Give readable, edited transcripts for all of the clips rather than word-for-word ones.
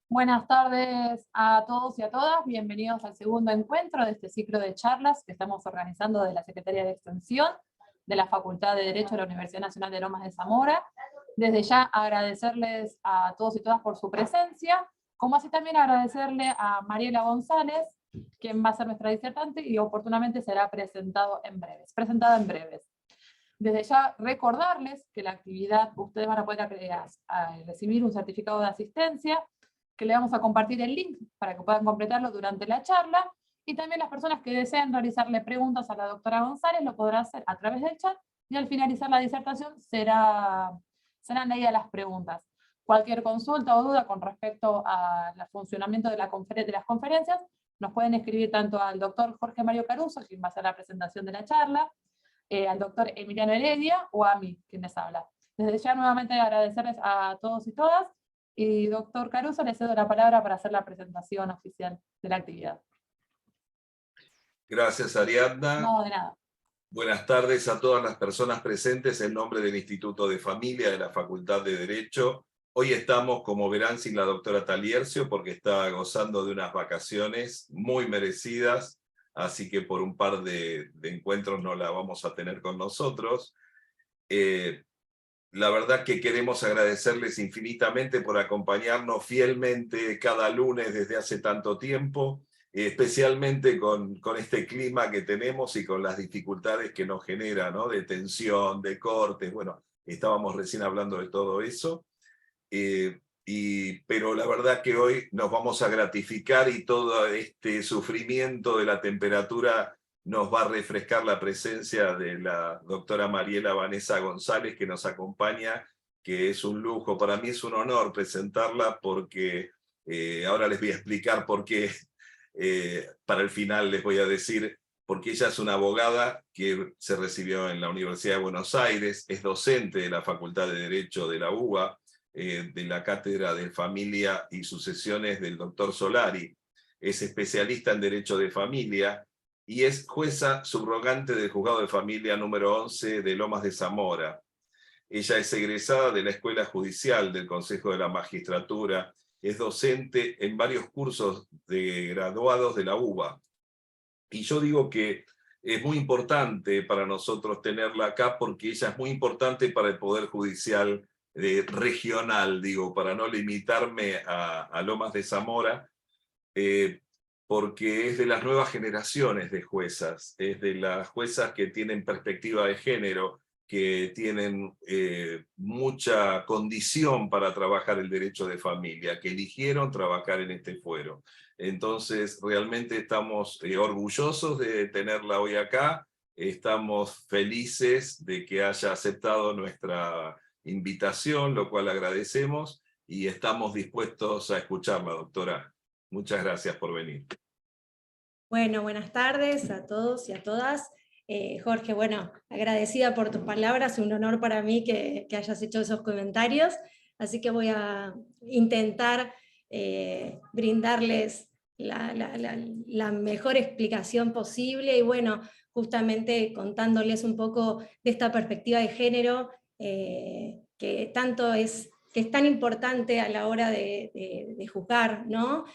Buenas tardes a todos y a todas, bienvenidos al segundo encuentro de este ciclo de charlas que estamos organizando de la Secretaría de Extensión de la Facultad de Derecho de la Universidad Nacional de Lomas de Zamora. Desde ya agradecerles a todos y todas por su presencia, como así también agradecerle a Mariela González, quien va a ser nuestra disertante y oportunamente será presentada en breves. Desde ya recordarles que la actividad, ustedes van a poder recibir un certificado de asistencia, que le vamos a compartir el link para que puedan completarlo durante la charla, y también las personas que deseen realizarle preguntas a la doctora González lo podrán hacer a través del chat, y al finalizar la disertación serán leídas las preguntas. Cualquier consulta o duda con respecto al funcionamiento de las conferencias, nos pueden escribir tanto al doctor Jorge Mario Caruso, quien va a hacer la presentación de la charla, al doctor Emiliano Heredia o a mí, quien les habla. Desde ya nuevamente agradecerles a todos y todas, y doctor Caruso, le cedo la palabra para hacer la presentación oficial de la actividad. Gracias, Ariadna. No, de nada. Buenas tardes a todas las personas presentes en nombre del Instituto de Familia de la Facultad de Derecho. Hoy estamos, como verán, sin la doctora Taliercio porque está gozando de unas vacaciones muy merecidas, así que por un par de encuentros no la vamos a tener con nosotros. La verdad que queremos agradecerles infinitamente por acompañarnos fielmente cada lunes desde hace tanto tiempo, especialmente con este clima que tenemos y con las dificultades que nos genera, ¿no? De tensión, de cortes, bueno, estábamos recién hablando de todo eso. Pero la verdad que hoy nos vamos a gratificar y todo este sufrimiento de la temperatura nos va a refrescar la presencia de la doctora Mariela Vanessa González, que nos acompaña, que es un lujo. Para mí es un honor presentarla porque ahora les voy a explicar por qué, para el final les voy a decir, porque ella es una abogada que se recibió en la Universidad de Buenos Aires, es docente de la Facultad de Derecho de la UBA, de la Cátedra de Familia y Sucesiones del doctor Solari, es especialista en Derecho de Familia, y es jueza subrogante del Juzgado de Familia número 11 de Lomas de Zamora. Ella es egresada de la Escuela Judicial del Consejo de la Magistratura, es docente en varios cursos de graduados de la UBA. Y yo digo que es muy importante para nosotros tenerla acá porque ella es muy importante para el Poder Judicial regional, digo, para no limitarme a Lomas de Zamora, porque es de las nuevas generaciones de juezas, es de las juezas que tienen perspectiva de género, que tienen mucha condición para trabajar el derecho de familia, que eligieron trabajar en este fuero. Entonces, realmente estamos orgullosos de tenerla hoy acá, estamos felices de que haya aceptado nuestra invitación, lo cual agradecemos, y estamos dispuestos a escucharla, doctora. Muchas gracias por venir. Bueno, buenas tardes a todos y a todas. Jorge, bueno, agradecida por tus palabras, un honor para mí que hayas hecho esos comentarios, así que voy a intentar brindarles la mejor explicación posible, y bueno, justamente contándoles un poco de esta perspectiva de género que es tan importante a la hora de juzgar, ¿no?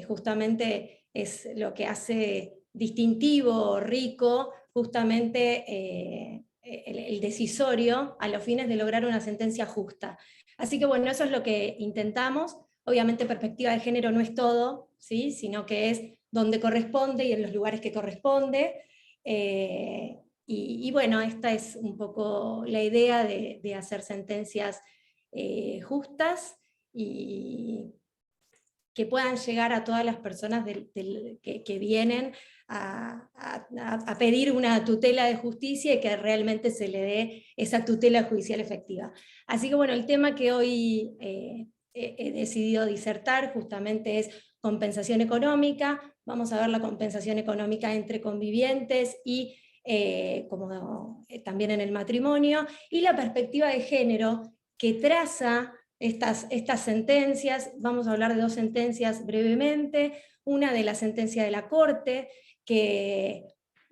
Justamente es lo que hace distintivo, rico, justamente el decisorio a los fines de lograr una sentencia justa. Así que bueno, eso es lo que intentamos. Obviamente perspectiva de género no es todo, ¿sí? Sino que es donde corresponde y en los lugares que corresponde. Y bueno, esta es un poco la idea de hacer sentencias justas y que puedan llegar a todas las personas que vienen a pedir una tutela de justicia y que realmente se le dé esa tutela judicial efectiva. Así que bueno, el tema que hoy he decidido disertar justamente es compensación económica. Vamos a ver la compensación económica entre convivientes y como también en el matrimonio, y la perspectiva de género que traza estas sentencias. Vamos a hablar de dos sentencias brevemente. Una de la sentencia de la Corte, que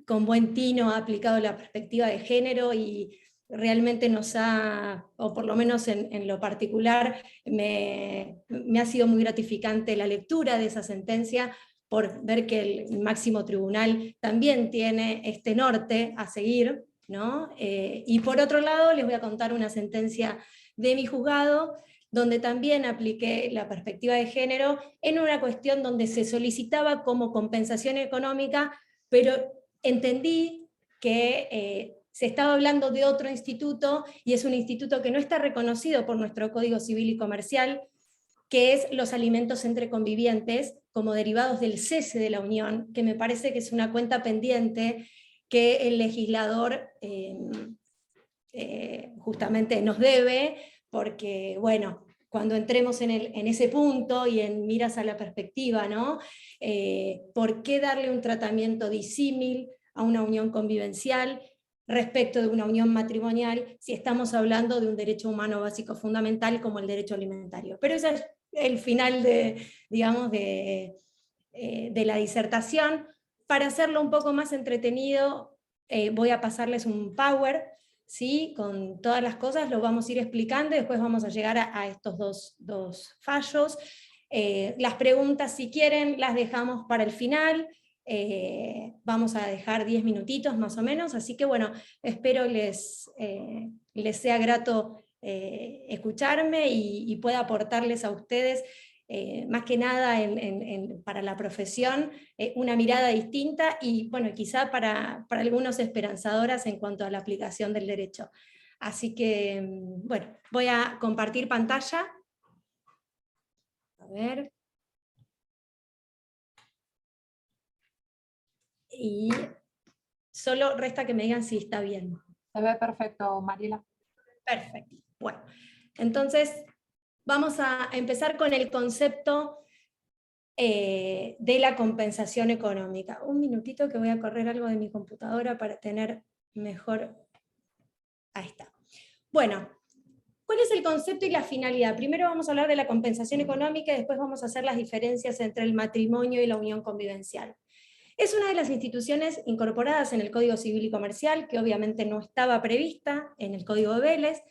con buen tino ha aplicado la perspectiva de género y realmente nos ha, o por lo menos en lo particular, me ha sido muy gratificante la lectura de esa sentencia, por ver que el máximo tribunal también tiene este norte a seguir, ¿no? Y por otro lado, les voy a contar una sentencia de mi juzgado, donde también apliqué la perspectiva de género en una cuestión donde se solicitaba como compensación económica, pero entendí que se estaba hablando de otro instituto, y es un instituto que no está reconocido por nuestro Código Civil y Comercial, que es los alimentos entre convivientes, como derivados del cese de la unión, que me parece que es una cuenta pendiente que el legislador justamente nos debe, porque, bueno, cuando entremos en ese punto y en miras a la perspectiva, ¿no? ¿Por qué darle un tratamiento disímil a una unión convivencial respecto de una unión matrimonial si estamos hablando de un derecho humano básico fundamental como el derecho alimentario? Pero ese es el final digamos, de la disertación. Para hacerlo un poco más entretenido, voy a pasarles un PowerPoint, ¿sí? Con todas las cosas, lo vamos a ir explicando y después vamos a llegar a estos dos fallos. Las preguntas, si quieren, las dejamos para el final. Vamos a dejar 10 minutitos más o menos, así que bueno, espero les sea grato escucharme y pueda aportarles a ustedes, más que nada para la profesión, una mirada distinta y bueno, quizá para algunos esperanzadoras en cuanto a la aplicación del derecho. Así que, bueno, voy a compartir pantalla. A ver. Y solo resta que me digan si está bien. Se ve perfecto, Mariela. Perfecto. Bueno, entonces vamos a empezar con el concepto de la compensación económica. Un minutito que voy a correr algo de mi computadora para tener mejor... Ahí está. Bueno, ¿cuál es el concepto y la finalidad? Primero vamos a hablar de la compensación económica y después vamos a hacer las diferencias entre el matrimonio y la unión convivencial. Es una de las instituciones incorporadas en el Código Civil y Comercial, que obviamente no estaba prevista en el Código de Vélez,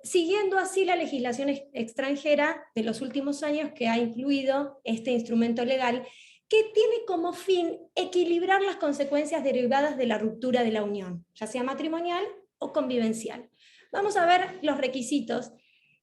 siguiendo así la legislación extranjera de los últimos años, que ha incluido este instrumento legal, que tiene como fin equilibrar las consecuencias derivadas de la ruptura de la unión, ya sea matrimonial o convivencial. Vamos a ver los requisitos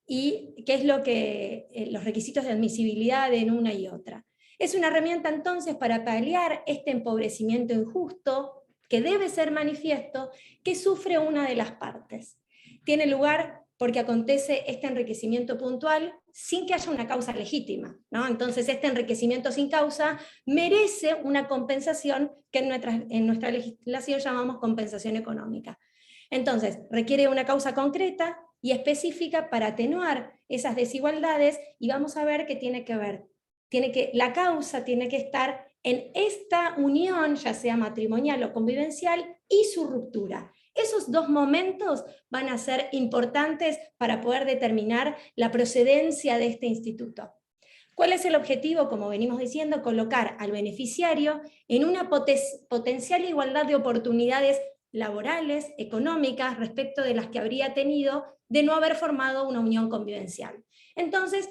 y qué es lo que los requisitos de admisibilidad en una y otra. Es una herramienta entonces para paliar este empobrecimiento injusto, que debe ser manifiesto, que sufre una de las partes. Tiene lugar porque acontece este enriquecimiento puntual sin que haya una causa legítima, ¿no? Entonces este enriquecimiento sin causa merece una compensación que en nuestra legislación llamamos compensación económica. Entonces requiere una causa concreta y específica para atenuar esas desigualdades, y vamos a ver qué tiene que ver. La causa tiene que estar en esta unión, ya sea matrimonial o convivencial, y su ruptura. Esos dos momentos van a ser importantes para poder determinar la procedencia de este instituto. ¿Cuál es el objetivo? Como venimos diciendo, colocar al beneficiario en una potencial igualdad de oportunidades laborales, económicas, respecto de las que habría tenido de no haber formado una unión convivencial. Entonces,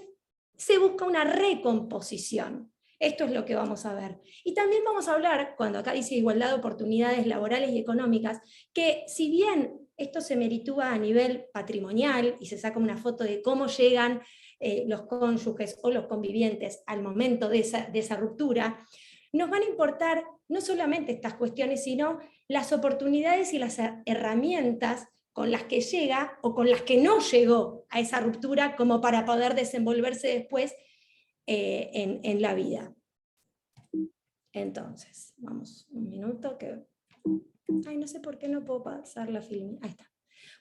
se busca una recomposición. Esto es lo que vamos a ver. Y también vamos a hablar, cuando acá dice igualdad de oportunidades laborales y económicas, que si bien esto se meritúa a nivel patrimonial y se saca una foto de cómo llegan los cónyuges o los convivientes al momento de esa ruptura, nos van a importar no solamente estas cuestiones, sino las oportunidades y las herramientas con las que llega o con las que no llegó a esa ruptura, como para poder desenvolverse después en la vida. Entonces, vamos un minuto que... Ay, no sé por qué no puedo pasar la film. Ahí está.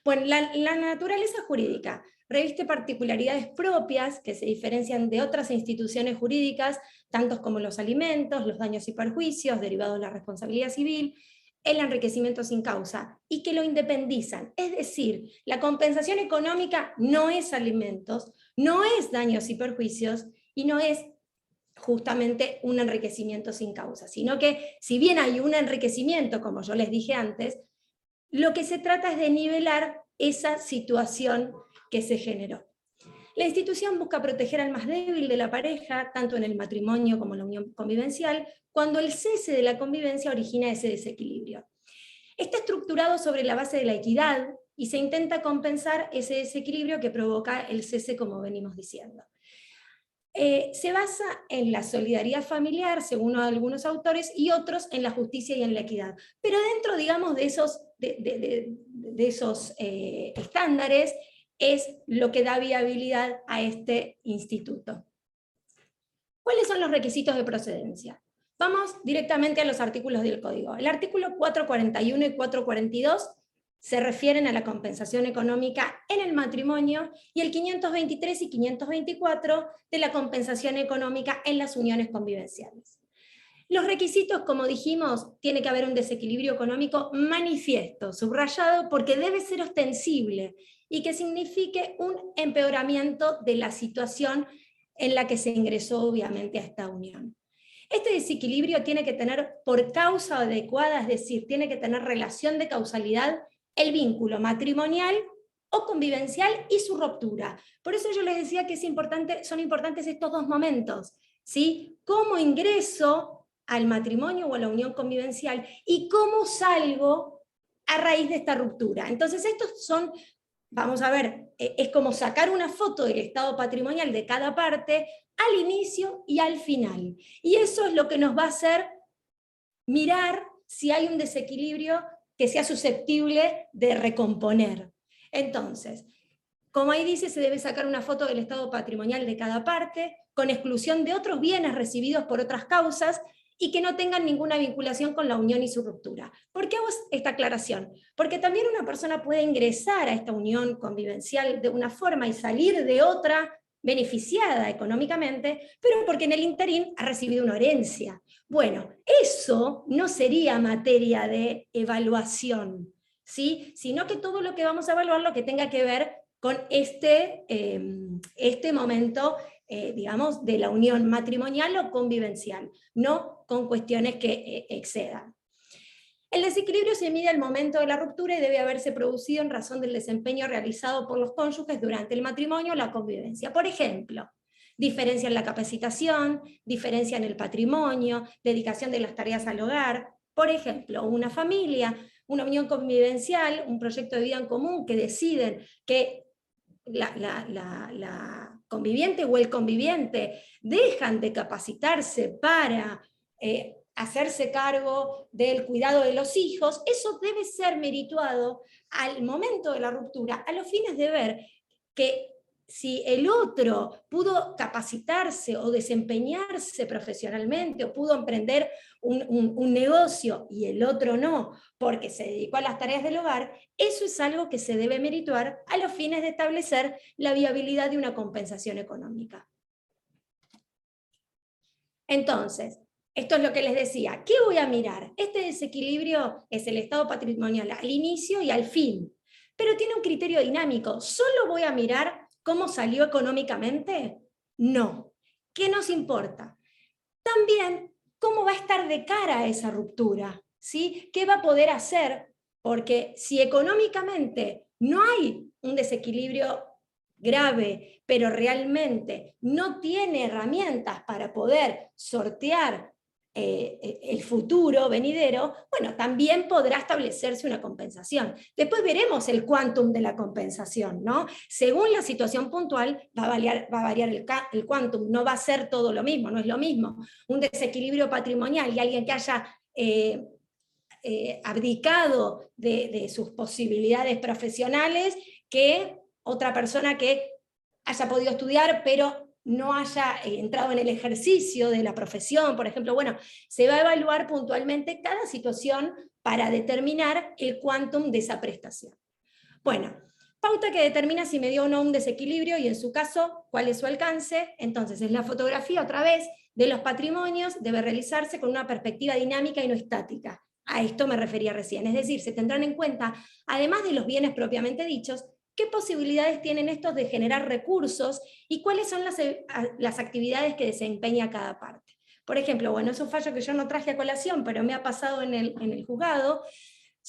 Bueno, la naturaleza jurídica reviste particularidades propias que se diferencian de otras instituciones jurídicas, tantos como los alimentos, los daños y perjuicios derivados de la responsabilidad civil, el enriquecimiento sin causa, y que lo independizan. Es decir, la compensación económica no es alimentos, no es daños y perjuicios, y no es justamente un enriquecimiento sin causa, sino que si bien hay un enriquecimiento, como yo les dije antes, lo que se trata es de nivelar esa situación que se generó. La institución busca proteger al más débil de la pareja, tanto en el matrimonio como en la unión convivencial, cuando el cese de la convivencia origina ese desequilibrio. Está estructurado sobre la base de la equidad y se intenta compensar ese desequilibrio que provoca el cese, como venimos diciendo. Se basa en la solidaridad familiar, según algunos autores, y otros en la justicia y en la equidad. Pero dentro, digamos, de esos estándares, es lo que da viabilidad a este instituto. ¿Cuáles son los requisitos de procedencia? Vamos directamente a los artículos del Código. El artículo 441 y 442 se refieren a la compensación económica en el matrimonio, y el 523 y 524 de la compensación económica en las uniones convivenciales. Los requisitos, como dijimos, tiene que haber un desequilibrio económico manifiesto, subrayado, porque debe ser ostensible y que signifique un empeoramiento de la situación en la que se ingresó obviamente a esta unión. Este desequilibrio tiene que tener por causa adecuada, es decir, tiene que tener relación de causalidad el vínculo matrimonial o convivencial y su ruptura. Por eso yo les decía que son importantes estos dos momentos, ¿sí? Cómo ingreso al matrimonio o a la unión convivencial y cómo salgo a raíz de esta ruptura. Entonces estos son, vamos a ver, es como sacar una foto del estado patrimonial de cada parte al inicio y al final. Y eso es lo que nos va a hacer mirar si hay un desequilibrio que sea susceptible de recomponer. Entonces, como ahí dice, se debe sacar una foto del estado patrimonial de cada parte, con exclusión de otros bienes recibidos por otras causas, y que no tengan ninguna vinculación con la unión y su ruptura. ¿Por qué hago esta aclaración? Porque también una persona puede ingresar a esta unión convivencial de una forma y salir de otra beneficiada económicamente, pero porque en el interín ha recibido una herencia. Bueno, eso no sería materia de evaluación, ¿sí? Sino que todo lo que vamos a evaluar lo que tenga que ver con este momento, digamos, de la unión matrimonial o convivencial, no con cuestiones que excedan. El desequilibrio se mide al momento de la ruptura y debe haberse producido en razón del desempeño realizado por los cónyuges durante el matrimonio o la convivencia. Por ejemplo, diferencia en la capacitación, diferencia en el patrimonio, dedicación de las tareas al hogar. Por ejemplo, una familia, una unión convivencial, un proyecto de vida en común que deciden que la conviviente o el conviviente dejan de capacitarse para hacerse cargo del cuidado de los hijos, eso debe ser merituado al momento de la ruptura, a los fines de ver que si el otro pudo capacitarse o desempeñarse profesionalmente, o pudo emprender un negocio y el otro no, porque se dedicó a las tareas del hogar, eso es algo que se debe merituar a los fines de establecer la viabilidad de una compensación económica. Entonces, esto es lo que les decía. ¿Qué voy a mirar? Este desequilibrio es el estado patrimonial al inicio y al fin, pero tiene un criterio dinámico. ¿Solo voy a mirar cómo salió económicamente? No. ¿Qué nos importa? También, ¿cómo va a estar de cara a esa ruptura? ¿Sí? ¿Qué va a poder hacer? Porque si económicamente no hay un desequilibrio grave, pero realmente no tiene herramientas para poder sortear el futuro venidero, bueno, también podrá establecerse una compensación. Después veremos el quantum de la compensación, ¿no? Según la situación puntual va a variar el quantum, no va a ser todo lo mismo, no es lo mismo un desequilibrio patrimonial y alguien que haya abdicado de sus posibilidades profesionales que otra persona que haya podido estudiar pero no haya entrado en el ejercicio de la profesión, por ejemplo. Bueno, se va a evaluar puntualmente cada situación para determinar el quantum de esa prestación. Bueno, pauta que determina si me dio o no un desequilibrio y en su caso, cuál es su alcance. Entonces, es la fotografía otra vez de los patrimonios, debe realizarse con una perspectiva dinámica y no estática. A esto me refería recién, es decir, se tendrán en cuenta, además de los bienes propiamente dichos, qué posibilidades tienen estos de generar recursos y cuáles son las actividades que desempeña cada parte. Por ejemplo, bueno, es un fallo que yo no traje a colación, pero me ha pasado en el juzgado,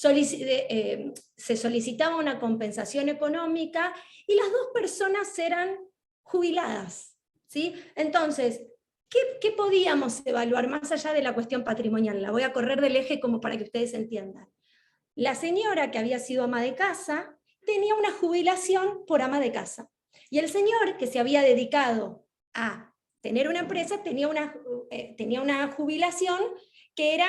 se solicitaba una compensación económica y las dos personas eran jubiladas, ¿sí? Entonces, ¿qué podíamos evaluar más allá de la cuestión patrimonial? La voy a correr del eje como para que ustedes entiendan. La señora que había sido ama de casa tenía una jubilación por ama de casa. Y el señor que se había dedicado a tener una empresa tenía una jubilación que era,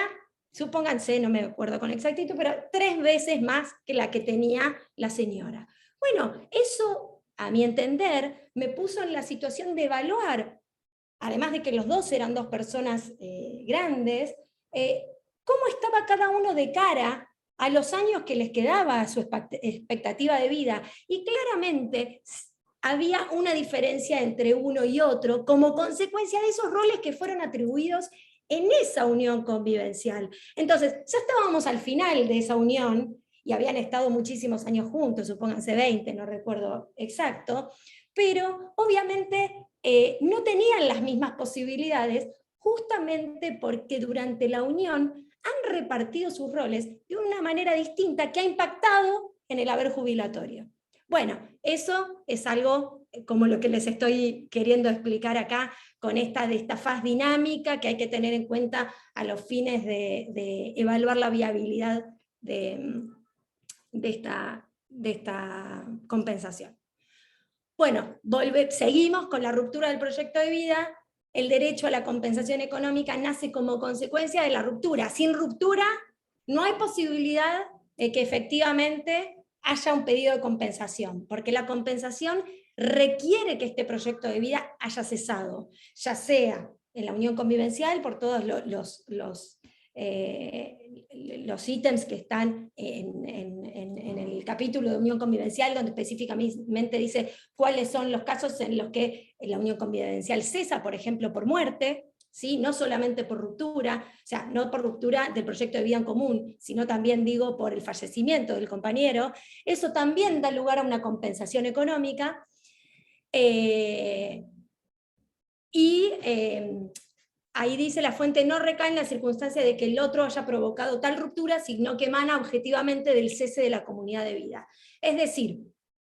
supónganse, no me acuerdo con exactitud, pero 3 veces más que la que tenía la señora. Bueno, eso, a mi entender, me puso en la situación de evaluar, además de que los dos eran dos personas grandes, cómo estaba cada uno de cara a los años que les quedaba a su expectativa de vida. Y claramente había una diferencia entre uno y otro como consecuencia de esos roles que fueron atribuidos en esa unión convivencial. Entonces, ya estábamos al final de esa unión, y habían estado muchísimos años juntos, supónganse 20, no recuerdo exacto, pero obviamente no tenían las mismas posibilidades, justamente porque durante la unión han repartido sus roles de una manera distinta que ha impactado en el haber jubilatorio. Bueno, eso es algo como lo que les estoy queriendo explicar acá, con esta faz dinámica que hay que tener en cuenta a los fines de evaluar la viabilidad de esta compensación. Bueno, seguimos con la ruptura del proyecto de vida. El derecho a la compensación económica nace como consecuencia de la ruptura. Sin ruptura no hay posibilidad de que efectivamente haya un pedido de compensación, porque la compensación requiere que este proyecto de vida haya cesado, ya sea en la unión convivencial por todos los ítems que están en el capítulo de unión convivencial, donde específicamente dice cuáles son los casos en los que la unión convivencial cesa, por ejemplo, por muerte, ¿sí? No solamente por ruptura, o sea, no por ruptura del proyecto de vida en común, sino también, digo, por el fallecimiento del compañero. Eso también da lugar a una compensación económica, ahí dice la fuente no recae en la circunstancia de que el otro haya provocado tal ruptura, sino que emana objetivamente del cese de la comunidad de vida. Es decir,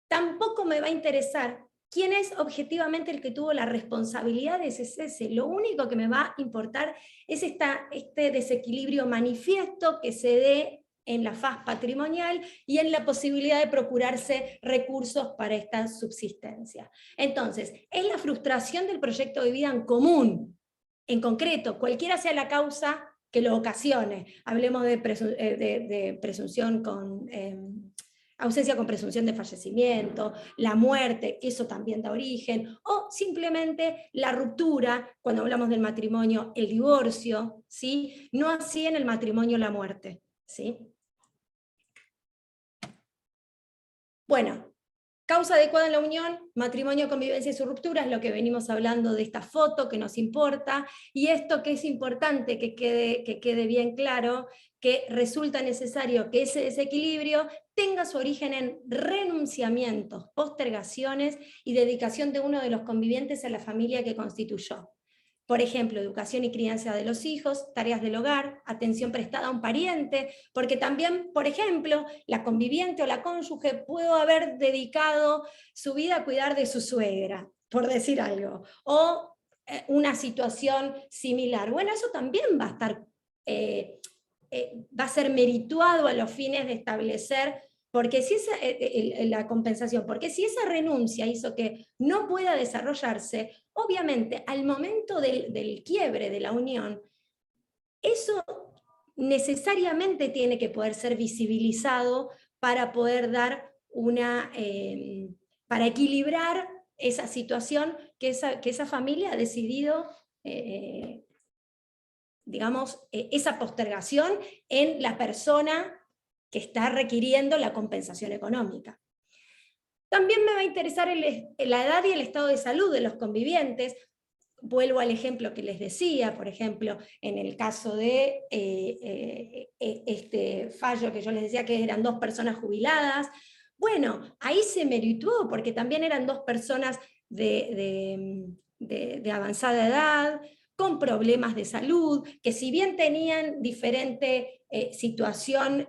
tampoco me va a interesar quién es objetivamente el que tuvo la responsabilidad de ese cese. Lo único que me va a importar es este desequilibrio manifiesto que se dé en la faz patrimonial y en la posibilidad de procurarse recursos para esta subsistencia. Entonces, es la frustración del proyecto de vida en común, en concreto, cualquiera sea la causa que lo ocasione. Hablemos de presunción con ausencia con presunción de fallecimiento, la muerte, que eso también da origen, o simplemente la ruptura, cuando hablamos del matrimonio, el divorcio, ¿sí? No así en el matrimonio la muerte, ¿sí? Bueno, causa adecuada en la unión, matrimonio, convivencia y su ruptura, es lo que venimos hablando de esta foto que nos importa, y esto que es importante que quede bien claro, que resulta necesario que ese desequilibrio tenga su origen en renunciamientos, postergaciones y dedicación de uno de los convivientes a la familia que constituyó. Por ejemplo, educación y crianza de los hijos, tareas del hogar, atención prestada a un pariente, porque también, por ejemplo, la conviviente o la cónyuge pudo haber dedicado su vida a cuidar de su suegra, por decir algo, o una situación similar. Bueno, eso también va a estar, va a ser merituado a los fines de establecer, porque si la compensación, porque si esa renuncia hizo que no pueda desarrollarse, obviamente al momento del quiebre de la unión, eso necesariamente tiene que poder ser visibilizado para poder dar para equilibrar esa situación que esa familia ha decidido, digamos, esa postergación en la persona que está requiriendo la compensación económica. También me va a interesar la edad y el estado de salud de los convivientes. Vuelvo al ejemplo que les decía, por ejemplo, en el caso de este fallo que yo les decía que eran 2 personas jubiladas. Bueno, ahí se merituó porque también eran 2 personas de avanzada edad, con problemas de salud, que si bien tenían diferente situación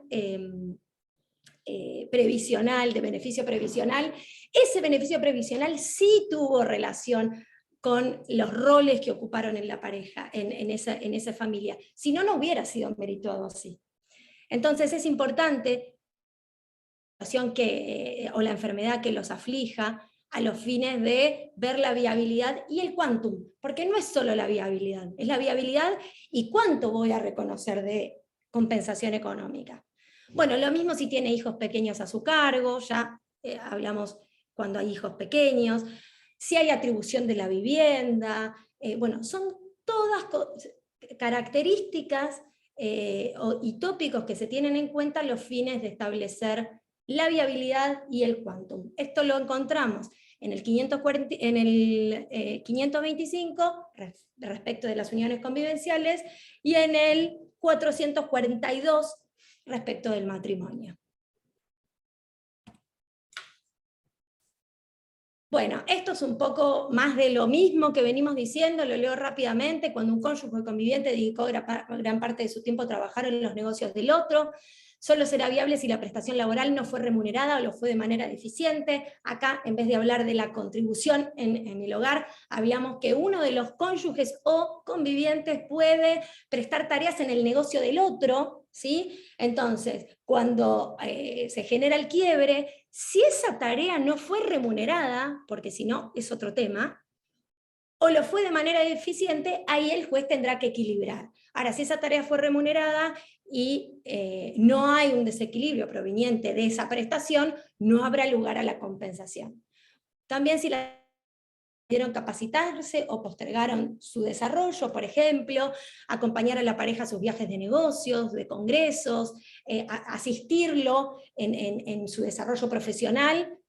previsional, de beneficio previsional, ese beneficio previsional sí tuvo relación con los roles que ocuparon en la pareja, en esa familia. Si no, no hubiera sido merituado así. Entonces es importante la situación o la enfermedad que los aflija, a los fines de ver la viabilidad y el quantum, porque no es solo la viabilidad, es la viabilidad y cuánto voy a reconocer de compensación económica. Bueno, lo mismo si tiene hijos pequeños a su cargo, ya hablamos cuando hay hijos pequeños, si hay atribución de la vivienda, bueno, son todas características y tópicos que se tienen en cuenta a los fines de establecer la viabilidad y el quantum. Esto lo encontramos en el 525 respecto de las uniones convivenciales y en el 442 respecto del matrimonio. Bueno, esto es un poco más de lo mismo que venimos diciendo, lo leo rápidamente. Cuando un cónyuge conviviente dedicó gran parte de su tiempo a trabajar en los negocios del otro, solo será viable si la prestación laboral no fue remunerada o lo fue de manera deficiente. Acá, en vez de hablar de la contribución en el hogar, hablamos que uno de los cónyuges o convivientes puede prestar tareas en el negocio del otro, ¿sí? Entonces, cuando se genera el quiebre, si esa tarea no fue remunerada, porque si no es otro tema, o lo fue de manera deficiente, ahí el juez tendrá que equilibrar. Ahora, si esa tarea fue remunerada y no hay un desequilibrio proveniente de esa prestación, no habrá lugar a la compensación. También si la pudieron capacitarse o postergaron su desarrollo, por ejemplo, acompañar a la pareja a sus viajes de negocios, de congresos, asistirlo en su desarrollo profesional,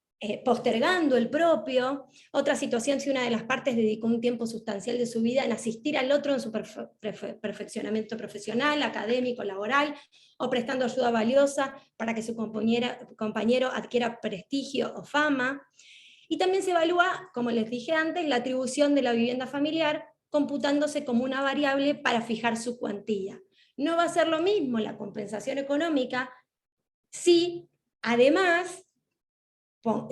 postergando el propio. Otra situación, si una de las partes dedicó un tiempo sustancial de su vida en asistir al otro en su perfeccionamiento profesional, académico, laboral, o prestando ayuda valiosa para que su compañero adquiera prestigio o fama. Y también se evalúa, como les dije antes, la atribución de la vivienda familiar, computándose como una variable para fijar su cuantía. No va a ser lo mismo la compensación económica si, además,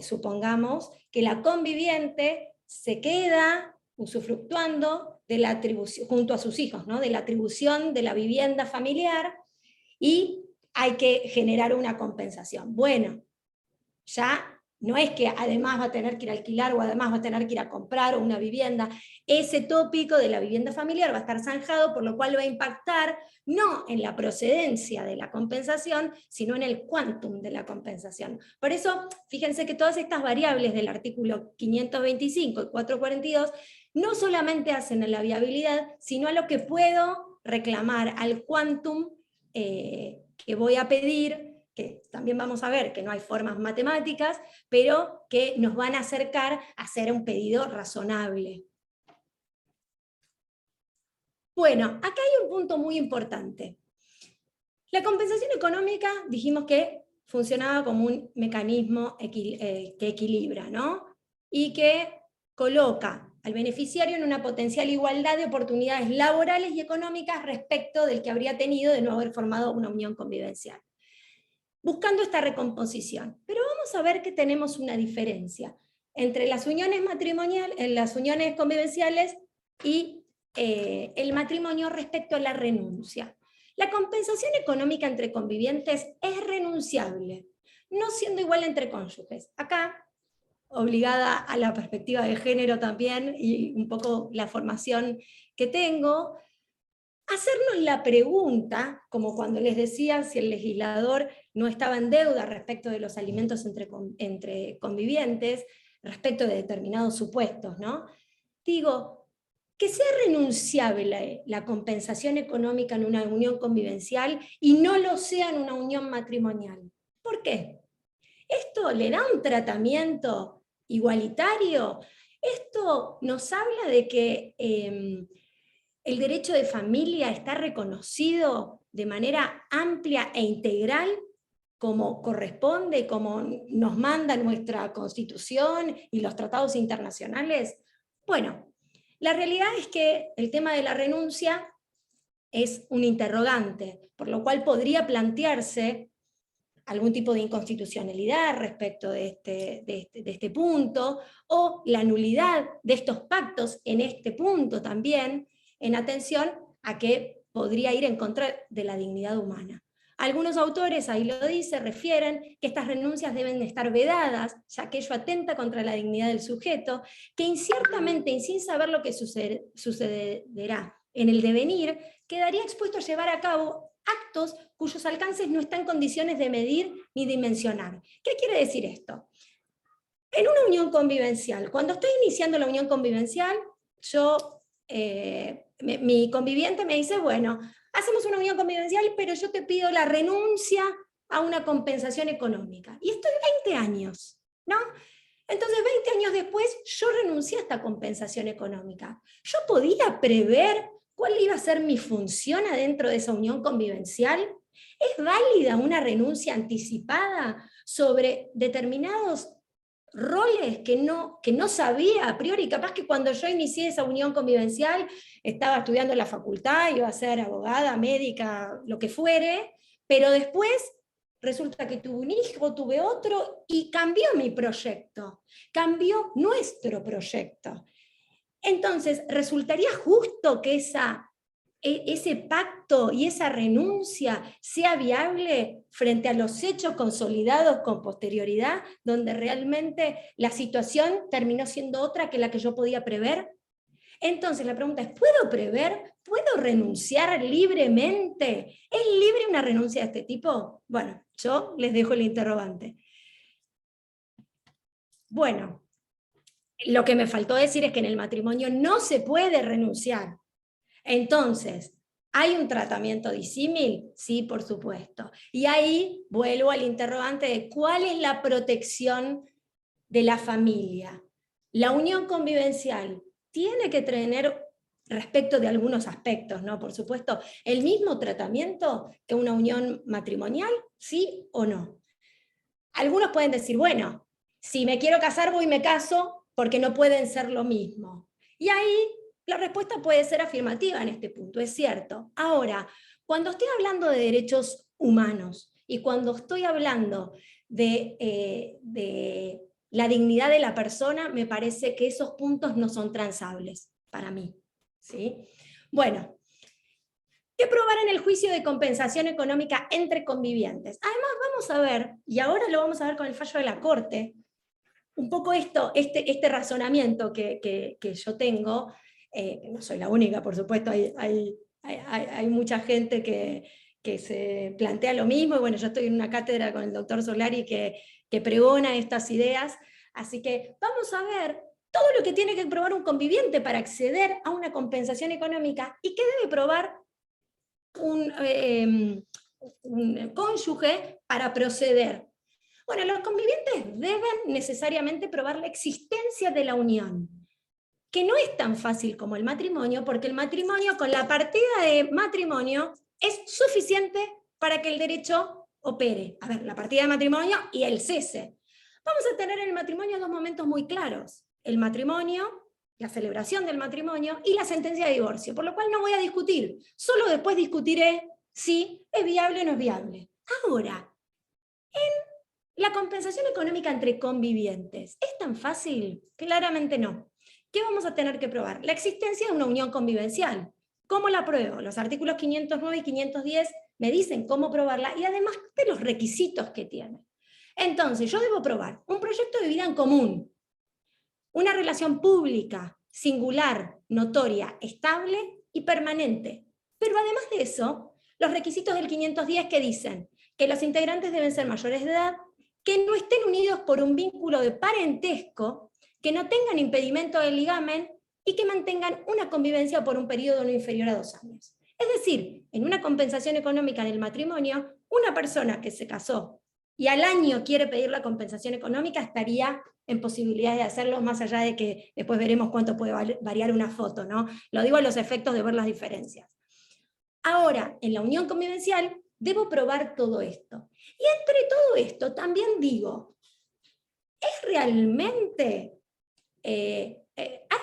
supongamos que la conviviente se queda usufructuando de la atribución, junto a sus hijos, ¿no? De la atribución de la vivienda familiar y hay que generar una compensación. Bueno, ya no es que además va a tener que ir a alquilar o además va a tener que ir a comprar una vivienda. Ese tópico de la vivienda familiar va a estar zanjado, por lo cual va a impactar no en la procedencia de la compensación, sino en el quantum de la compensación. Por eso, fíjense que todas estas variables del artículo 525 y 442 no solamente hacen a la viabilidad, sino a lo que puedo reclamar, al quantum que voy a pedir, que también vamos a ver que no hay formas matemáticas, pero que nos van a acercar a hacer un pedido razonable. Bueno, acá hay un punto muy importante. La compensación económica dijimos que funcionaba como un mecanismo que equilibra, ¿no? Y que coloca al beneficiario en una potencial igualdad de oportunidades laborales y económicas respecto del que habría tenido de no haber formado una unión convivencial, buscando esta recomposición. Pero vamos a ver que tenemos una diferencia entre las uniones las uniones convivenciales y el matrimonio respecto a la renuncia. La compensación económica entre convivientes es renunciable, no siendo igual entre cónyuges. Acá, obligada a la perspectiva de género también, y un poco la formación que tengo, hacernos la pregunta, como cuando les decía si el legislador no estaba en deuda respecto de los alimentos entre convivientes, respecto de determinados supuestos, ¿no? Digo, que sea renunciable la compensación económica en una unión convivencial y no lo sea en una unión matrimonial. ¿Por qué? ¿Esto le da un tratamiento igualitario? Esto nos habla de que el derecho de familia está reconocido de manera amplia e integral como corresponde, como nos manda nuestra Constitución y los tratados internacionales. Bueno, La realidad es que el tema de la renuncia es un interrogante, por lo cual podría plantearse algún tipo de inconstitucionalidad respecto de este punto, o la nulidad de estos pactos en este punto también, en atención a que podría ir en contra de la dignidad humana. Algunos autores, ahí lo dice, refieren que estas renuncias deben estar vedadas, ya que ello atenta contra la dignidad del sujeto, que inciertamente y sin saber lo que sucederá en el devenir, quedaría expuesto a llevar a cabo actos cuyos alcances no está en condiciones de medir ni dimensionar. ¿Qué quiere decir esto? En una unión convivencial, cuando estoy iniciando la unión convivencial, mi conviviente me dice, bueno, hacemos una unión convivencial, pero yo te pido la renuncia a una compensación económica. Y estoy 20 años, ¿no? Entonces, 20 años después, yo renuncié a esta compensación económica. Yo podía prever cuál iba a ser mi función adentro de esa unión convivencial. ¿Es válida una renuncia anticipada sobre determinados roles que no sabía a priori? Capaz que cuando yo inicié esa unión convivencial estaba estudiando en la facultad, iba a ser abogada, médica, lo que fuere, pero después resulta que tuve un hijo, tuve otro, y cambió mi proyecto, cambió nuestro proyecto. Entonces, ¿resultaría justo que ese pacto y esa renuncia sea viable frente a los hechos consolidados con posterioridad, donde realmente la situación terminó siendo otra que la que yo podía prever? Entonces la pregunta es, ¿puedo prever? ¿Puedo renunciar libremente? ¿Es libre una renuncia de este tipo? Bueno, yo les dejo el interrogante. Bueno, lo que me faltó decir es que en el matrimonio no se puede renunciar. Entonces, ¿hay un tratamiento disímil? Sí, por supuesto. Y ahí vuelvo al interrogante de cuál es la protección de la familia. La unión convivencial tiene que tener, respecto de algunos aspectos, ¿no? Por supuesto, el mismo tratamiento que una unión matrimonial, ¿sí o no? Algunos pueden decir, bueno, si me quiero casar voy y me caso porque no pueden ser lo mismo. Y ahí la respuesta puede ser afirmativa en este punto, es cierto. Ahora, cuando estoy hablando de derechos humanos y cuando estoy hablando de la dignidad de la persona, me parece que esos puntos no son transables para mí, ¿sí? Bueno, ¿qué probar en el juicio de compensación económica entre convivientes? Además, vamos a ver, y ahora lo vamos a ver con el fallo de la Corte, un poco este razonamiento que yo tengo. No soy la única, por supuesto, hay mucha gente que se plantea lo mismo, y bueno, yo estoy en una cátedra con el doctor Solari que pregona estas ideas, así que vamos a ver todo lo que tiene que probar un conviviente para acceder a una compensación económica, y qué debe probar un cónyuge para proceder. Bueno, los convivientes deben necesariamente probar la existencia de la unión, que no es tan fácil como el matrimonio, porque el matrimonio, con la partida de matrimonio, es suficiente para que el derecho opere. A ver, la partida de matrimonio y el cese. Vamos a tener en el matrimonio dos momentos muy claros: el matrimonio, la celebración del matrimonio, y la sentencia de divorcio, por lo cual no voy a discutir, solo después discutiré si es viable o no es viable. Ahora, la compensación económica entre convivientes, ¿es tan fácil? Claramente no. ¿Qué vamos a tener que probar? La existencia de una unión convivencial. ¿Cómo la pruebo? Los artículos 509 y 510 me dicen cómo probarla, y además de los requisitos que tiene. Entonces, yo debo probar un proyecto de vida en común, una relación pública, singular, notoria, estable y permanente. Pero además de eso, los requisitos del 510 que dicen que los integrantes deben ser mayores de edad, que no estén unidos por un vínculo de parentesco, que no tengan impedimento del ligamen y que mantengan una convivencia por un periodo no inferior a 2 años. Es decir, en una compensación económica en el matrimonio, una persona que se casó y al año quiere pedir la compensación económica estaría en posibilidad de hacerlo, más allá de que después veremos cuánto puede variar una foto, ¿no? Lo digo a los efectos de ver las diferencias. Ahora, en la unión convivencial, debo probar todo esto. Y entre todo esto también digo, ¿es realmente, hay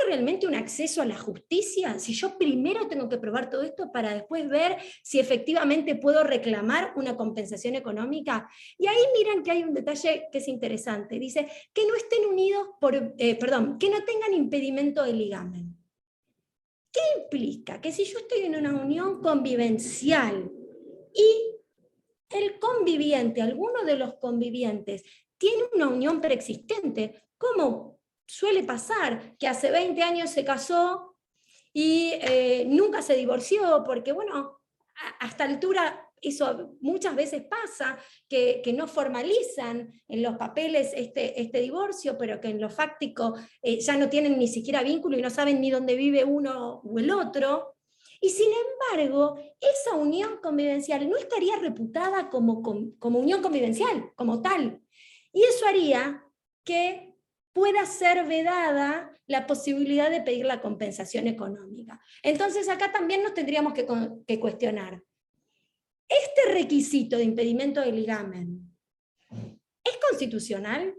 realmente un acceso a la justicia si yo primero tengo que probar todo esto para después ver si efectivamente puedo reclamar una compensación económica? Y ahí miran que hay un detalle que es interesante. Dice que no estén unidos que no tengan impedimento de ligamen. ¿Qué implica? Que si yo estoy en una unión convivencial y el conviviente, alguno de los convivientes, tiene una unión preexistente, como suele pasar, que hace 20 años se casó y nunca se divorció, porque bueno, a esta altura eso muchas veces pasa, que no formalizan en los papeles este divorcio, pero que en lo fáctico ya no tienen ni siquiera vínculo y no saben ni dónde vive uno o el otro. Y sin embargo, esa unión convivencial no estaría reputada como unión convivencial, como tal. Y eso haría que pueda ser vedada la posibilidad de pedir la compensación económica. Entonces acá también nos tendríamos que cuestionar. ¿Este requisito de impedimento de ligamen es constitucional?